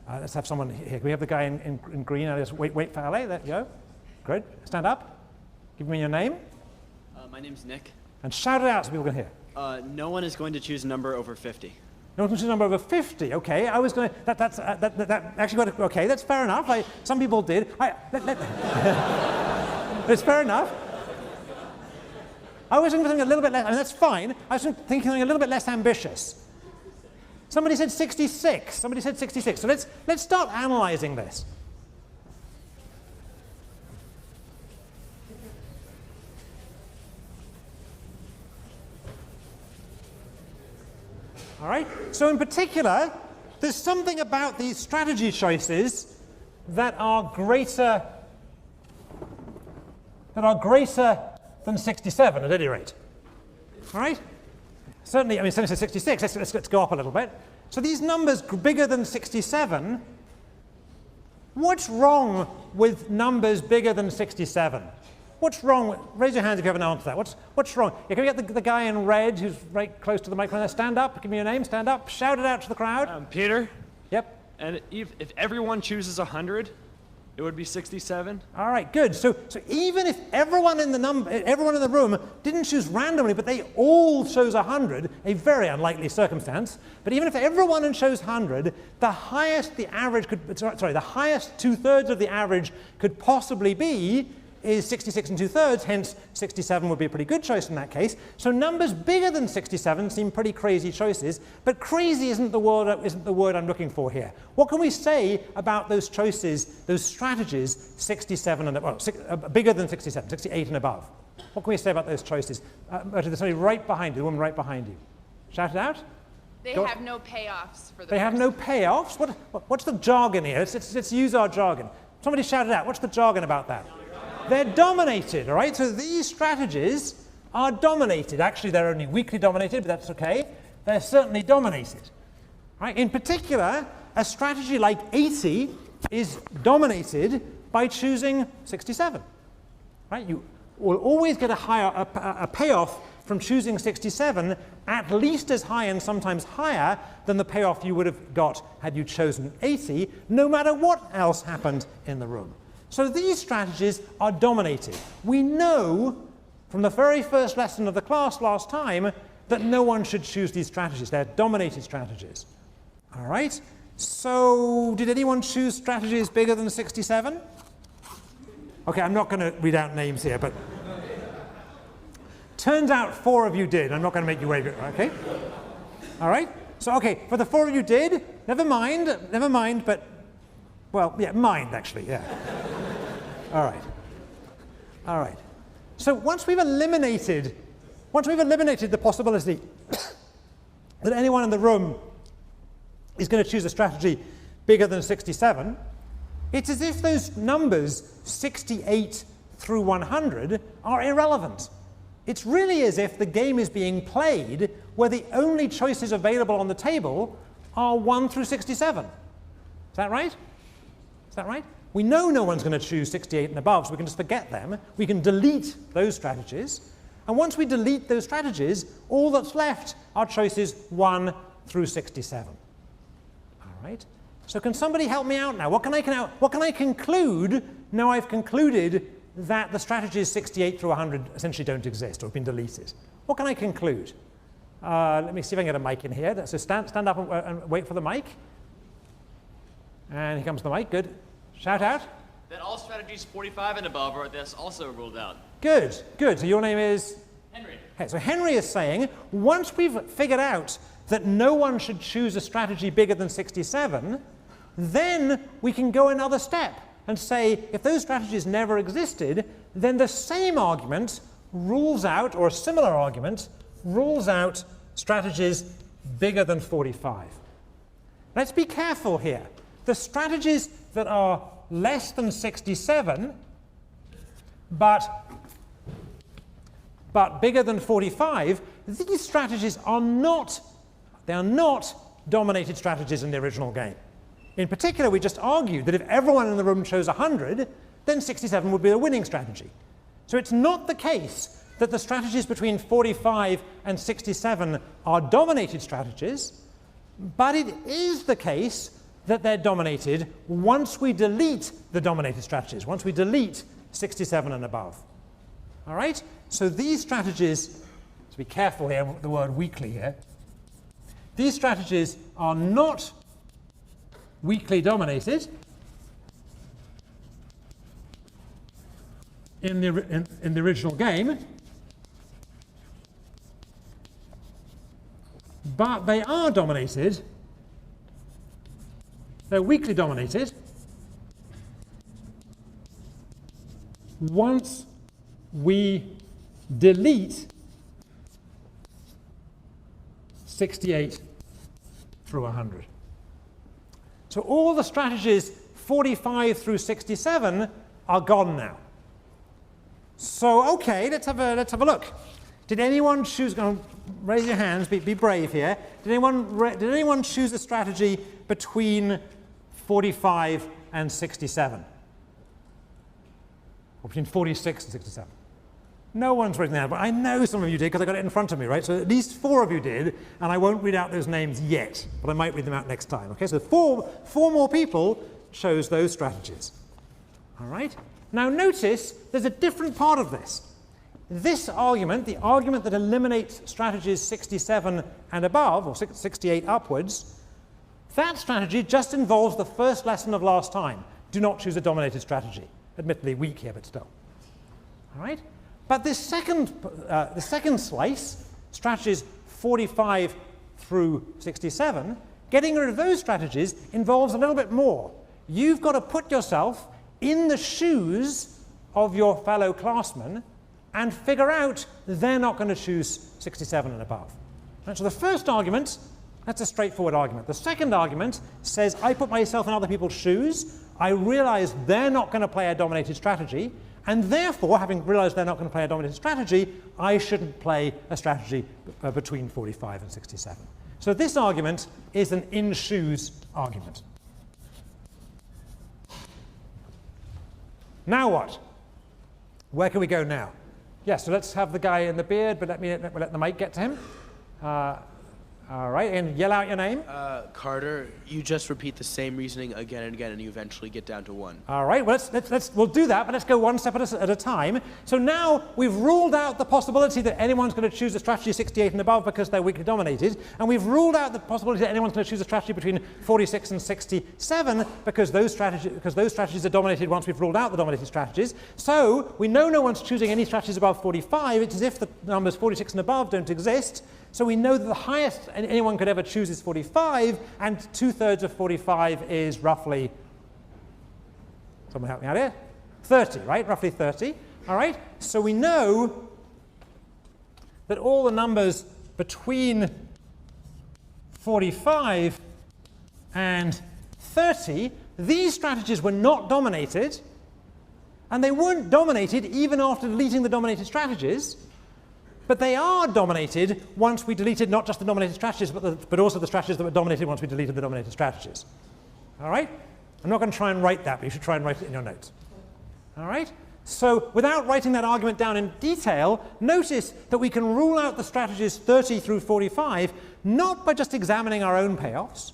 [SPEAKER 1] Let's have someone here. Can we have the guy in green? Just wait for LA. There you go. Good. Stand up. Give me your name.
[SPEAKER 9] My name's Nick.
[SPEAKER 1] And shout it out so people can hear.
[SPEAKER 9] No one is going to choose a number over 50.
[SPEAKER 1] No one can choose a number over 50. Okay, I was going to. That actually got. Okay, that's fair enough. Some people did. It's fair enough. I was thinking something a little bit less. I mean, that's fine. I was thinking something a little bit less ambitious. Somebody said 66. So let's start analyzing this. All right. So in particular, there's something about these strategy choices that are greater than 67 at any rate. All right. Certainly, I mean, certainly 66. Let's go up a little bit. So these numbers bigger than 67. What's wrong with numbers bigger than 67? What's wrong? Raise your hands if you have an answer to that. What's wrong? Can we get the guy in red who's right close to the microphone there? Stand up. Give me your name. Stand up. Shout it out to the crowd.
[SPEAKER 10] Peter.
[SPEAKER 1] Yep.
[SPEAKER 10] And if everyone chooses 100,
[SPEAKER 9] It would be 67.
[SPEAKER 1] All right, good. So even if everyone in the room didn't choose randomly, but they all chose 100, a very unlikely circumstance. But even if everyone chose 100, the highest the average could, the highest 2/3 of the average could possibly be is 66 2/3. Hence 67 would be a pretty good choice in that case. So numbers bigger than 67 seem pretty crazy choices, but crazy isn't the word I'm looking for here. What can we say about those choices, those strategies, 67 and bigger than 67, 68 and above? What can we say about those choices? There's somebody right behind you, the woman right behind you. Shout it out.
[SPEAKER 10] They have no payoffs for the
[SPEAKER 1] They have no payoffs? What's the jargon here? Let's use our jargon. Somebody shout it out. What's the jargon about that? They're dominated, all right? So these strategies are dominated. Actually, they're only weakly dominated, but that's okay. They're certainly dominated. Right? In particular, a strategy like 80 is dominated by choosing 67. Right? You will always get a payoff from choosing 67, at least as high and sometimes higher than the payoff you would have got had you chosen 80, no matter what else happened in the room. So these strategies are dominated. We know from the very first lesson of the class last time that no one should choose these strategies. They're dominated strategies. All right? So did anyone choose strategies bigger than 67? Okay, I'm not going to read out names here, but turns out 4 of you did. I'm not going to make you wave it, okay? All right? So, okay, for the 4 of you did, never mind, but, well, yeah, mind, actually, yeah. All right. So once we've eliminated the possibility that anyone in the room is going to choose a strategy bigger than 67, it's as if those numbers 68 through 100 are irrelevant. It's really as if the game is being played where the only choices available on the table are 1 through 67. Is that right? We know no one's going to choose 68 and above, so we can just forget them. We can delete those strategies. And once we delete those strategies, all that's left are choices 1 through 67. All right? So can somebody help me out now? What can I conclude now I've concluded that the strategies 68 through 100 essentially don't exist or have been deleted? What can I conclude? Let me see if I can get a mic in here. So stand up and wait for the mic. And here comes the mic. Good. Shout out.
[SPEAKER 11] That all strategies 45 and above are thus also ruled out.
[SPEAKER 1] Good. So your name is?
[SPEAKER 11] Henry.
[SPEAKER 1] Okay, so Henry is saying, once we've figured out that no one should choose a strategy bigger than 67, then we can go another step and say, if those strategies never existed, then the same argument rules out, or a similar argument, rules out strategies bigger than 45. Let's be careful here. The strategies that are less than 67, but bigger than 45, these strategies are not dominated strategies in the original game. In particular, we just argued that if everyone in the room chose 100, then 67 would be a winning strategy. So it's not the case that the strategies between 45 and 67 are dominated strategies, but it is the case that they're dominated once we delete the dominated strategies, once we delete 67 and above. All right? So these strategies, to be careful here with the word weakly here, these strategies are not weakly dominated in the original game, but they are dominated. They're weakly dominated once we delete 68 through 100. So all the strategies 45 through 67 are gone now. So okay, let's have a look. Did anyone choose? Raise your hands. Be brave here. Did anyone choose a strategy between 45 and 67? Or between 46 and 67? No one's written that, but I know some of you did because I got it in front of me, right? So at least 4 of you did, and I won't read out those names yet, but I might read them out next time. Okay, so four more people chose those strategies. All right? Now notice there's a different part of this. This argument, the argument that eliminates strategies 67 and above, or 68 upwards, that strategy just involves the first lesson of last time. Do not choose a dominated strategy. Admittedly weak here, but still. All right? But this the second slice, strategies 45 through 67, getting rid of those strategies involves a little bit more. You've got to put yourself in the shoes of your fellow classmen and figure out they're not going to choose 67 and above. Right, so the first argument, that's a straightforward argument. The second argument says I put myself in other people's shoes, I realize they're not going to play a dominated strategy, and therefore, having realized they're not going to play a dominated strategy, I shouldn't play a strategy between 45 and 67. So this argument is an in-shoes argument. Now what? Where can we go now? Yeah, so let's have the guy in the beard, but let the mic get to him. All right, and yell out your name.
[SPEAKER 4] Carter, you just repeat the same reasoning again and again, and you eventually get down to 1.
[SPEAKER 1] All right, well, we'll do that, but let's go one step at a time. So now we've ruled out the possibility that anyone's going to choose a strategy 68 and above because they're weakly dominated, and we've ruled out the possibility that anyone's going to choose a strategy between 46 and 67 because those strategies are dominated once we've ruled out the dominated strategies. So we know no one's choosing any strategies above 45. It's as if the numbers 46 and above don't exist. So we know that the highest anyone could ever choose is 45, and 2/3 of 45 is roughly, someone help me out here, 30, right? Roughly 30. All right? So we know that all the numbers between 45 and 30, these strategies were not dominated, and they weren't dominated even after deleting the dominated strategies. But they are dominated once we deleted not just the dominated strategies, but also the strategies that were dominated once we deleted the dominated strategies. All right? I'm not going to try and write that, but you should try and write it in your notes. All right? So without writing that argument down in detail, notice that we can rule out the strategies 30 through 45, not by just examining our own payoffs,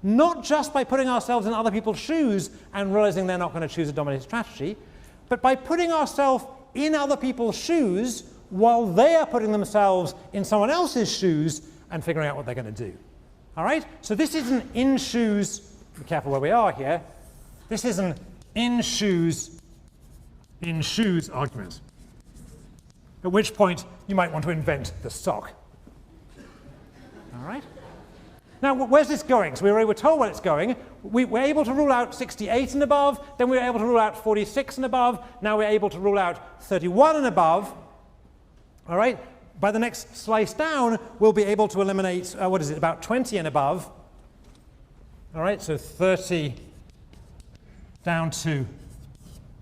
[SPEAKER 1] not just by putting ourselves in other people's shoes and realizing they're not going to choose a dominated strategy, but by putting ourselves in other people's shoes while they are putting themselves in someone else's shoes and figuring out what they're going to do. All right? So this is an in-shoes, be careful where we are here, this is an in-shoes argument. At which point you might want to invent the sock. All right? Now, where's this going? So we were told where it's going. We were able to rule out 68 and above, then we were able to rule out 46 and above, now we're able to rule out 31 and above. All right, by the next slice down, we'll be able to eliminate, about 20 and above. All right, so 30 down to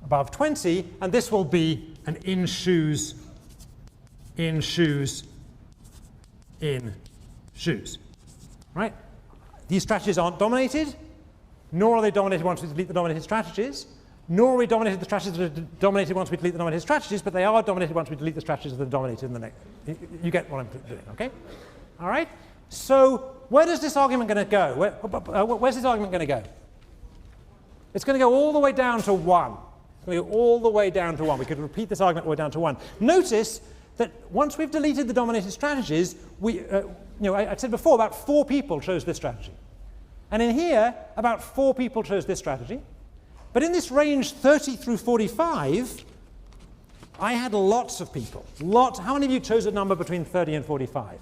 [SPEAKER 1] above 20, and this will be an in-shoes, right? These strategies aren't dominated, nor are they dominated once we delete the dominated strategies. Nor are we dominated the strategies that are dominated once we delete the dominated strategies, but they are dominated once we delete the strategies that are dominated in the next. You get what I'm doing, okay? All right? So where is this argument going to go? Where's this argument going to go? It's going to go all the way down to 1. It's going to go all the way down to 1. We could repeat this argument all the way down to 1. Notice that once we've deleted the dominated strategies, I said before, about 4 people chose this strategy. And in here, about 4 people chose this strategy. But in this range 30 through 45, I had lots of people. Lots. How many of you chose a number between 30 and 45?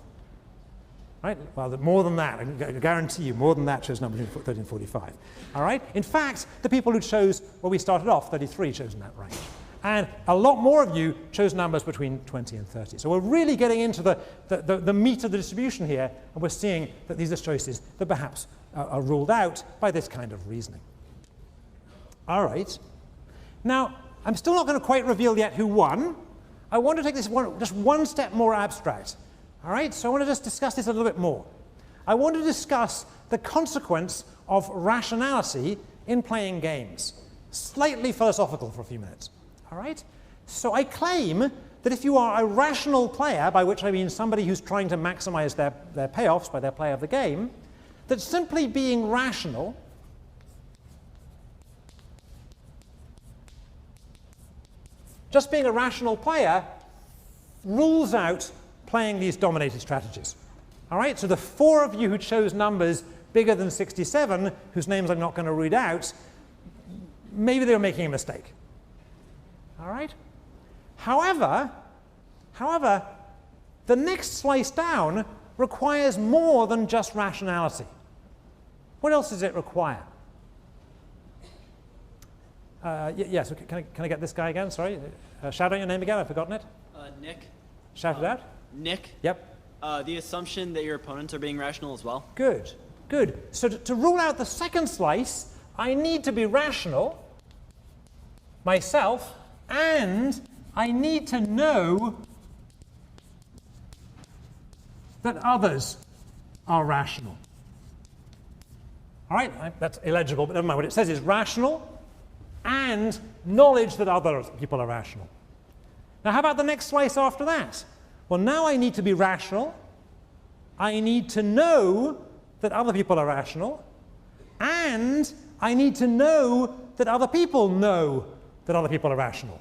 [SPEAKER 1] Right? Well, more than that. I can guarantee you more than that chose a number between 30 and 45. All right? In fact, the people who chose where we started off, 33, chose in that range. And a lot more of you chose numbers between 20 and 30. So we're really getting into the meat of the distribution here, and we're seeing that these are choices that perhaps are ruled out by this kind of reasoning. All right. Now, I'm still not going to quite reveal yet who won. I want to take this just one step more abstract. All right? So I want to just discuss this a little bit more. I want to discuss the consequence of rationality in playing games. Slightly philosophical for a few minutes. All right? So I claim that if you are a rational player, by which I mean somebody who's trying to maximize their payoffs by their play of the game, that simply being rational just being a rational player rules out playing these dominated strategies. All right, so the 4 of you who chose numbers bigger than 67, whose names I'm not going to read out, maybe they were making a mistake. All right? However, the next slice down requires more than just rationality. What else does it require? Yes, can I get this guy again? Sorry. Shout out your name again. I've forgotten it.
[SPEAKER 9] Nick.
[SPEAKER 1] Shout it out.
[SPEAKER 9] Nick.
[SPEAKER 1] Yep.
[SPEAKER 9] The assumption that your opponents are being rational as well.
[SPEAKER 1] Good. Good. So to rule out the second slice, I need to be rational myself, and I need to know that others are rational. All right, that's illegible, but never mind. What it says is rational and knowledge that other people are rational. Now, how about the next slice after that? Well, now I need to be rational. I need to know that other people are rational. And I need to know that other people know that other people are rational.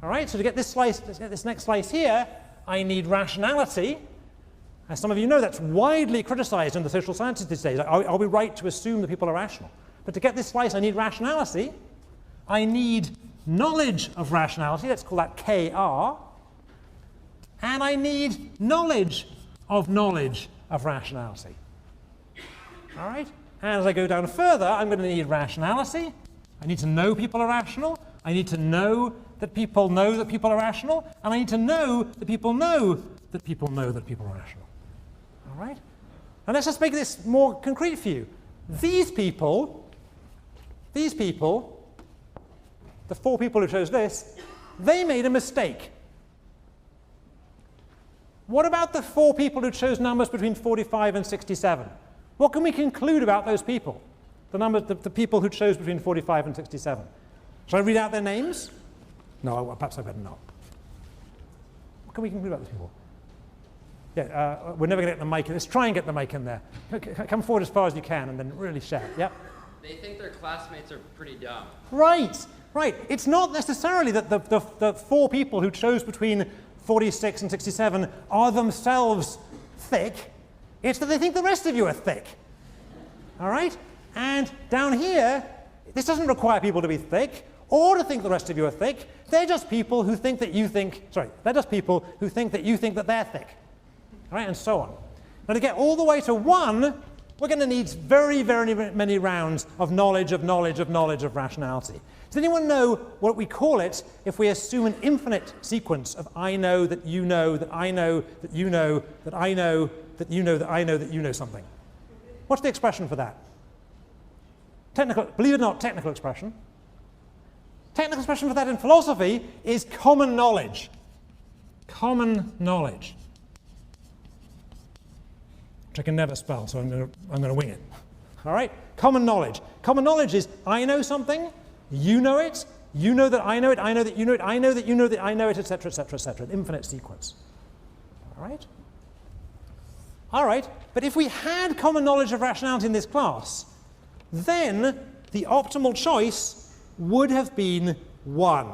[SPEAKER 1] All right, so to get this slice, let's get this next slice here, I need rationality. As some of you know, that's widely criticized in the social sciences these days. Are we right to assume that people are rational? But to get this slice, I need rationality. I need knowledge of rationality. Let's call that KR. And I need knowledge of rationality. All right? And as I go down further, I'm going to need rationality. I need to know people are rational. I need to know that people are rational. And I need to know that people know that people know that people are rational. All right? And let's just make this more concrete for you. These people, the 4 people who chose this, they made a mistake. What about the 4 people who chose numbers between 45 and 67? What can we conclude about those people? The people who chose between 45 and 67. Shall I read out their names? No, perhaps I better not. What can we conclude about those people? Yeah, we're never going to get the mic in. Let's try and get the mic in there. Come forward as far as you can and then really shout. Yep.
[SPEAKER 11] They think their classmates are pretty dumb.
[SPEAKER 1] Right, right. It's not necessarily that the 4 people who chose between 46 and 67 are themselves thick. It's that they think the rest of you are thick. All right? And down here, this doesn't require people to be thick or to think the rest of you are thick. They're just people who think that you think, they're just people who think that you think that they're thick. All right, and so on. Now to get all the way to 1, we're going to need very, very many rounds of knowledge of rationality. Does anyone know what we call it if we assume an infinite sequence of I know, that you know, that I know, that you know, that I know, that you know, that I know, that you know something? What's the expression for that? Technical, believe it or not, technical expression. Technical expression for that in philosophy is common knowledge. Common knowledge. Which I can never spell, so I'm going to wing it. All right? Common knowledge. Common knowledge is I know something, you know it, you know that I know it, I know that you know it, I know that you know that I know it, etc., etc., etc. An infinite sequence. All right? All right, but if we had common knowledge of rationality in this class, then the optimal choice would have been 1.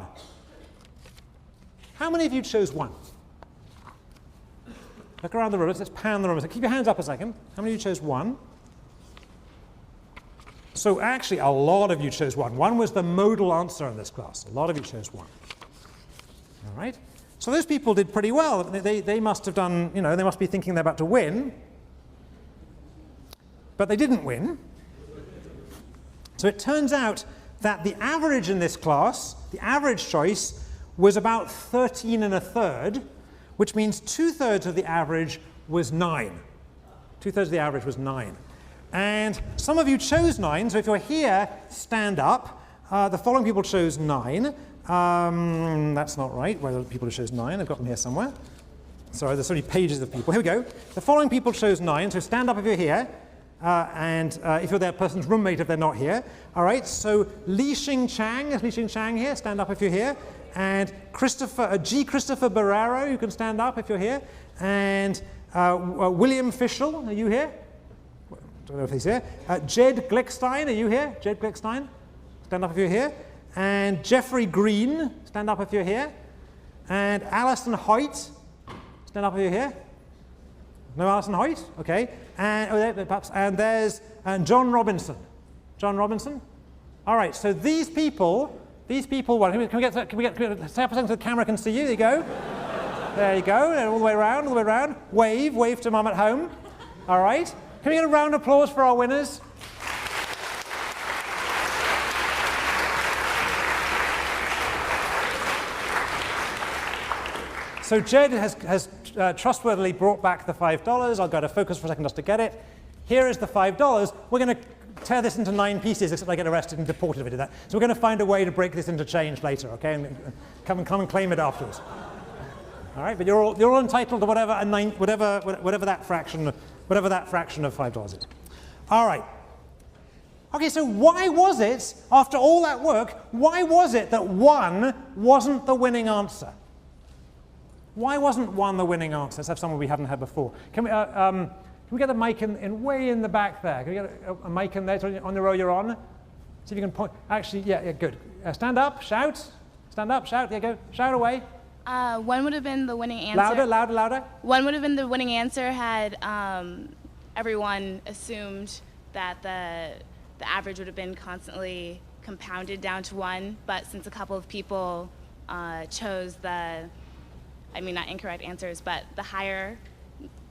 [SPEAKER 1] How many of you chose 1? Look around the room. Let's pan the room. So keep your hands up a second. How many of you chose 1? So actually, a lot of you chose 1. 1 was the modal answer in this class. A lot of you chose 1. All right? So those people did pretty well. They must have done, they must be thinking they're about to win. But they didn't win. So it turns out that the average in this class, the average choice, was about 13 1/3, which means 2/3 of the average was 9. 2/3 of the average was 9. And some of you chose 9, so if you're here, stand up. The following people chose 9. That's not right. Where are the people who chose 9? I've got them here somewhere. Sorry, there's so many pages of people. Here we go. The following people chose 9, so stand up if you're here. And if you're their person's roommate if they're not here. All right, so Li Xing Chang, is Li Xing Chang here? Stand up if you're here. And Christopher Barrero, you can stand up if you're here. And William Fischel, are you here? Don't know if he's here. Jed Glickstein, are you here? Jed Glickstein, stand up if you're here. And Jeffrey Green, stand up if you're here. And Alison Hoyt. Stand up over here. No Alison Hoyt? Okay. And there's John Robinson. John Robinson? All right, so these people, well, can we get stay up a second so the camera can see you? There you go. There you go, and all the way around, all the way around. Wave to mum at home. All right. Can we get a round of applause for our winners? So Jed has trustworthily brought back the $5. I'll go to focus for a second just to get it. Here is the $5. We're going to tear this into 9 pieces, except I get arrested and deported if I do that. So we're going to find a way to break this into change later, okay? And come and claim it afterwards. All right, but you're all entitled to whatever that fraction of $5 is. All right. Okay, so why was it, after all that work, why was it that 1 wasn't the winning answer? Why wasn't 1 the winning answer? Let's have someone we haven't had before. Can we get a mic way in the back there? Can we get a mic in there on the row you're on? See if you can point. Actually, yeah, good. Stand up, shout. Stand up, shout. Yeah, go. Shout away.
[SPEAKER 12] 1 would have been the winning answer.
[SPEAKER 1] Louder.
[SPEAKER 12] 1 would have been the winning answer had everyone assumed that the average would have been constantly compounded down to 1, but since a couple of people chose not incorrect answers, but the higher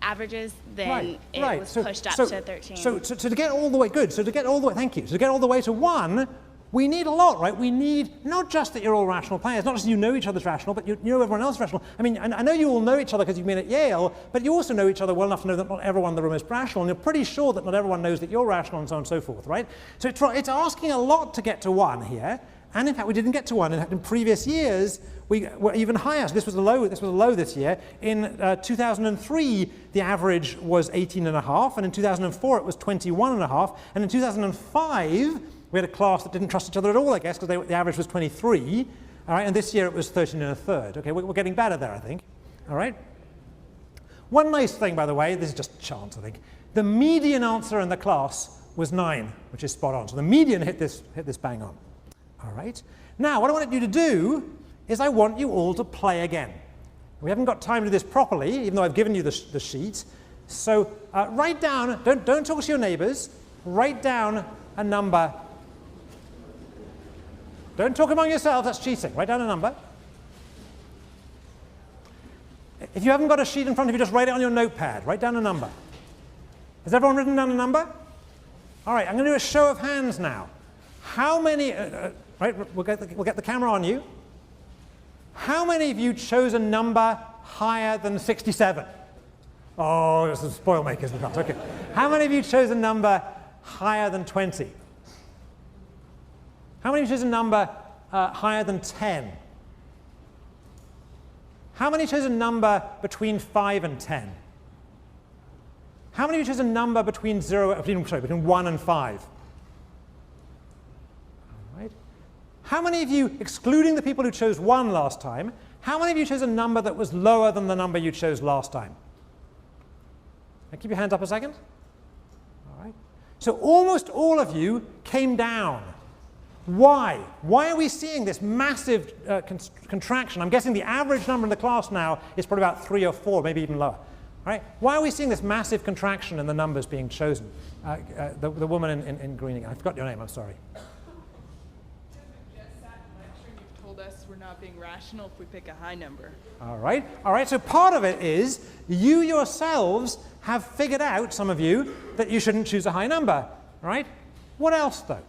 [SPEAKER 12] averages, then it was pushed up to 13.
[SPEAKER 1] So to get all the way, good. So to get all the way, thank you. So to get all the way to 1, we need a lot, right? We need not just that you're all rational players, not just you know each other's rational, but you know everyone else is rational. I mean, I know you all know each other because you've been at Yale, but you also know each other well enough to know that not everyone in the room is rational, and you're pretty sure that not everyone knows that you're rational, and so on and so forth, right? So it's asking a lot to get to 1 here. And in fact, we didn't get to 1. In previous years, we were even higher. So this was a low this year. In 2003, the average was 18.5, and in 2004 it was 21.5, and in 2005 we had a class that didn't trust each other at all, I guess, because the average was 23. All right, and this year it was 13.3. Okay, we're getting better there, I think. All right. One nice thing, by the way, this is just chance, I think. The median answer in the class was 9, which is spot on. So the median hit this bang on. All right. Now, what I want you to do is I want you all to play again. We haven't got time to do this properly, even though I've given you the sheet. So write down, don't talk to your neighbors, write down a number. Don't talk among yourselves, that's cheating. Write down a number. If you haven't got a sheet in front of you, just write it on your notepad. Write down a number. Has everyone written down a number? All right, I'm going to do a show of hands now. How many, right, we'll get the camera on you. How many of you chose a number higher than 67? Oh, there's some spoil makers in the class. Okay. How many of you chose a number higher than 20? How many of you chose a number higher than 10? How many chose a number between 5 and 10? How many of you chose a number between 1 and 5? How many of you, excluding the people who chose 1 last time, how many of you chose a number that was lower than the number you chose last time? Now keep your hands up a second. All right. So almost all of you came down. Why? Why are we seeing this massive contraction? I'm guessing the average number in the class now is probably about 3 or 4, maybe even lower. All right. Why are we seeing this massive contraction in the numbers being chosen? The woman in green, I forgot your name, I'm sorry.
[SPEAKER 13] We're not being rational if we pick a high number.
[SPEAKER 1] All right, so part of it is you yourselves have figured out, some of you, that you shouldn't choose a high number, right? What else, though?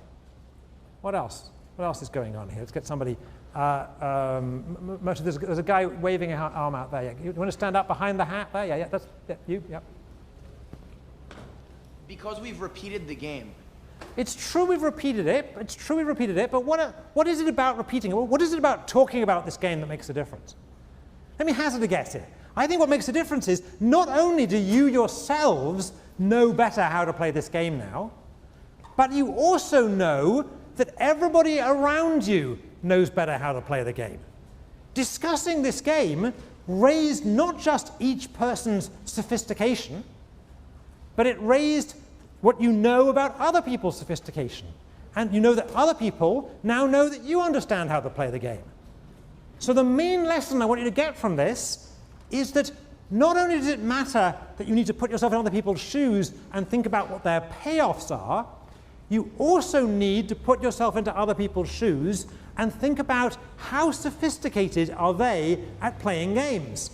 [SPEAKER 1] What else? What else is going on here? Let's get somebody, there's a guy waving an arm out there. Yeah. You want to stand up behind the hat there? Yeah, that's you, yeah.
[SPEAKER 14] Because we've repeated the game.
[SPEAKER 1] It's true we've repeated it, but what is it about repeating it? What is it about talking about this game that makes a difference? Let me hazard a guess here. I think what makes a difference is not only do you yourselves know better how to play this game now, but you also know that everybody around you knows better how to play the game. Discussing this game raised not just each person's sophistication, but it raised what you know about other people's sophistication. And you know that other people now know that you understand how to play the game. So the main lesson I want you to get from this is that not only does it matter that you need to put yourself in other people's shoes and think about what their payoffs are, you also need to put yourself into other people's shoes and think about how sophisticated are they at playing games.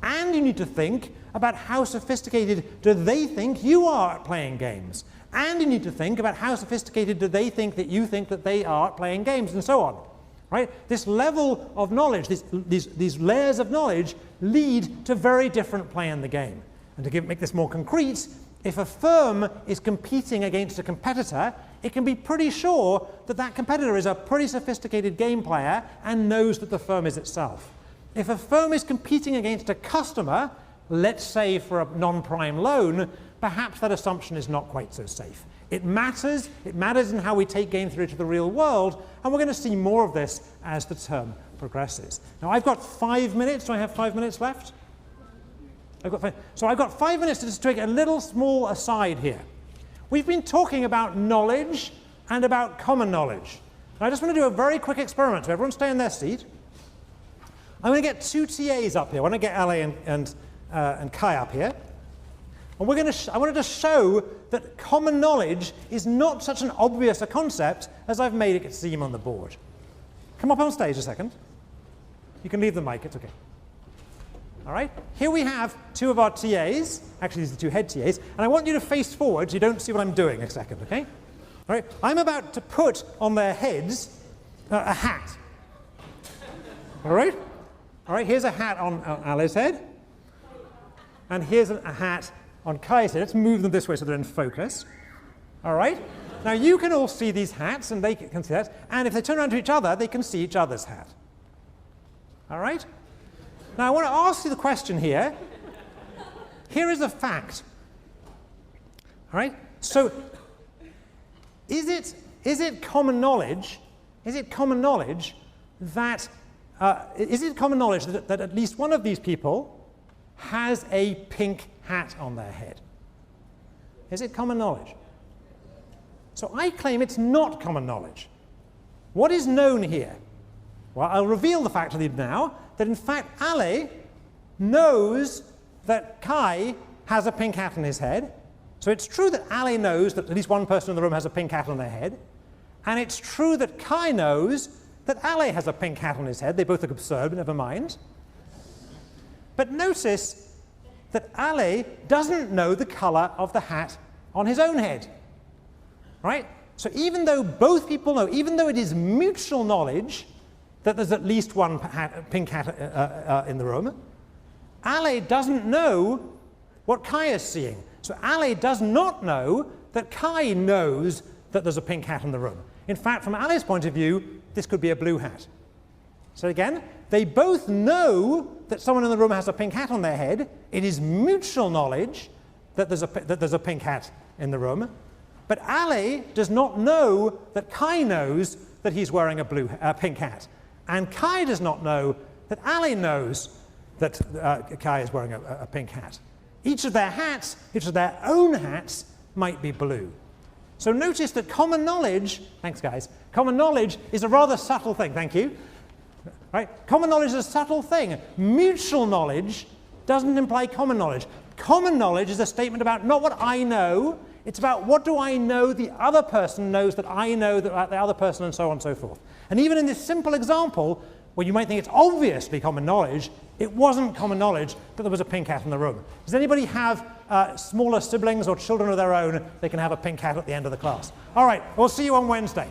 [SPEAKER 1] And you need to think about how sophisticated do they think you are at playing games. And you need to think about how sophisticated do they think that you think that they are at playing games, and so on. Right? This level of knowledge, these layers of knowledge lead to very different play in the game. And to make this more concrete, if a firm is competing against a competitor, it can be pretty sure that that competitor is a pretty sophisticated game player and knows that the firm is itself. If a firm is competing against a customer, let's say for a non-prime loan, perhaps that assumption is not quite so safe. It matters in how we take game theory to the real world, and we're going to see more of this as the term progresses. Now I've got 5 minutes. Do I have 5 minutes left? So I've got 5 minutes to just take a little small aside here. We've been talking about knowledge and about common knowledge. And I just want to do a very quick experiment. So everyone stay in their seat. I'm going to get 2 TAs up here. I want to get Ali and Kai up here. And I wanted to show that common knowledge is not such an obvious a concept as I've made it seem on the board. Come up on stage a second. You can leave the mic, it's okay. All right, here we have 2 of our TAs. Actually, these are 2 head TAs. And I want you to face forward so you don't see what I'm doing a second, okay? All right, I'm about to put on their heads a hat. All right? All right, here's a hat on Ali's head. And here's a hat on Kai's head. Let's move them this way so they're in focus. All right? Now you can all see these hats, and they can see that. And if they turn around to each other, they can see each other's hat. All right? Now I want to ask you the question here. Here is a fact. All right? So is it common knowledge? Is it common knowledge that that at least one of these people has a pink hat on their head? Is it common knowledge? So I claim it's not common knowledge. What is known here? Well, I'll reveal the fact to you now that in fact Ali knows that Kai has a pink hat on his head. So it's true that Ali knows that at least one person in the room has a pink hat on their head. And it's true that Kai knows that Ali has a pink hat on his head. They both look absurd, but never mind. But notice that Ali doesn't know the color of the hat on his own head. Right? So even though both people know, even though it is mutual knowledge that there's at least one pink hat in the room, Ali doesn't know what Kai is seeing. So Ali does not know that Kai knows that there's a pink hat in the room. In fact, from Ali's point of view, this could be a blue hat. So again, they both know that someone in the room has a pink hat on their head. It is mutual knowledge that there's a pink hat in the room. But Ali does not know that Kai knows that he's wearing a pink hat. And Kai does not know that Ali knows that Kai is wearing a pink hat. Each of their hats, each of their own hats, might be blue. So notice that common knowledge, thanks guys, common knowledge is a rather subtle thing, thank you. Right? Common knowledge is a subtle thing. Mutual knowledge doesn't imply common knowledge. Common knowledge is a statement about not what I know, it's about what do I know the other person knows that I know that the other person, and so on and so forth. And even in this simple example, where you might think it's obviously common knowledge, it wasn't common knowledge that there was a pink hat in the room. Does anybody have smaller siblings or children of their own? They can have a pink hat at the end of the class. All right, we'll see you on Wednesday.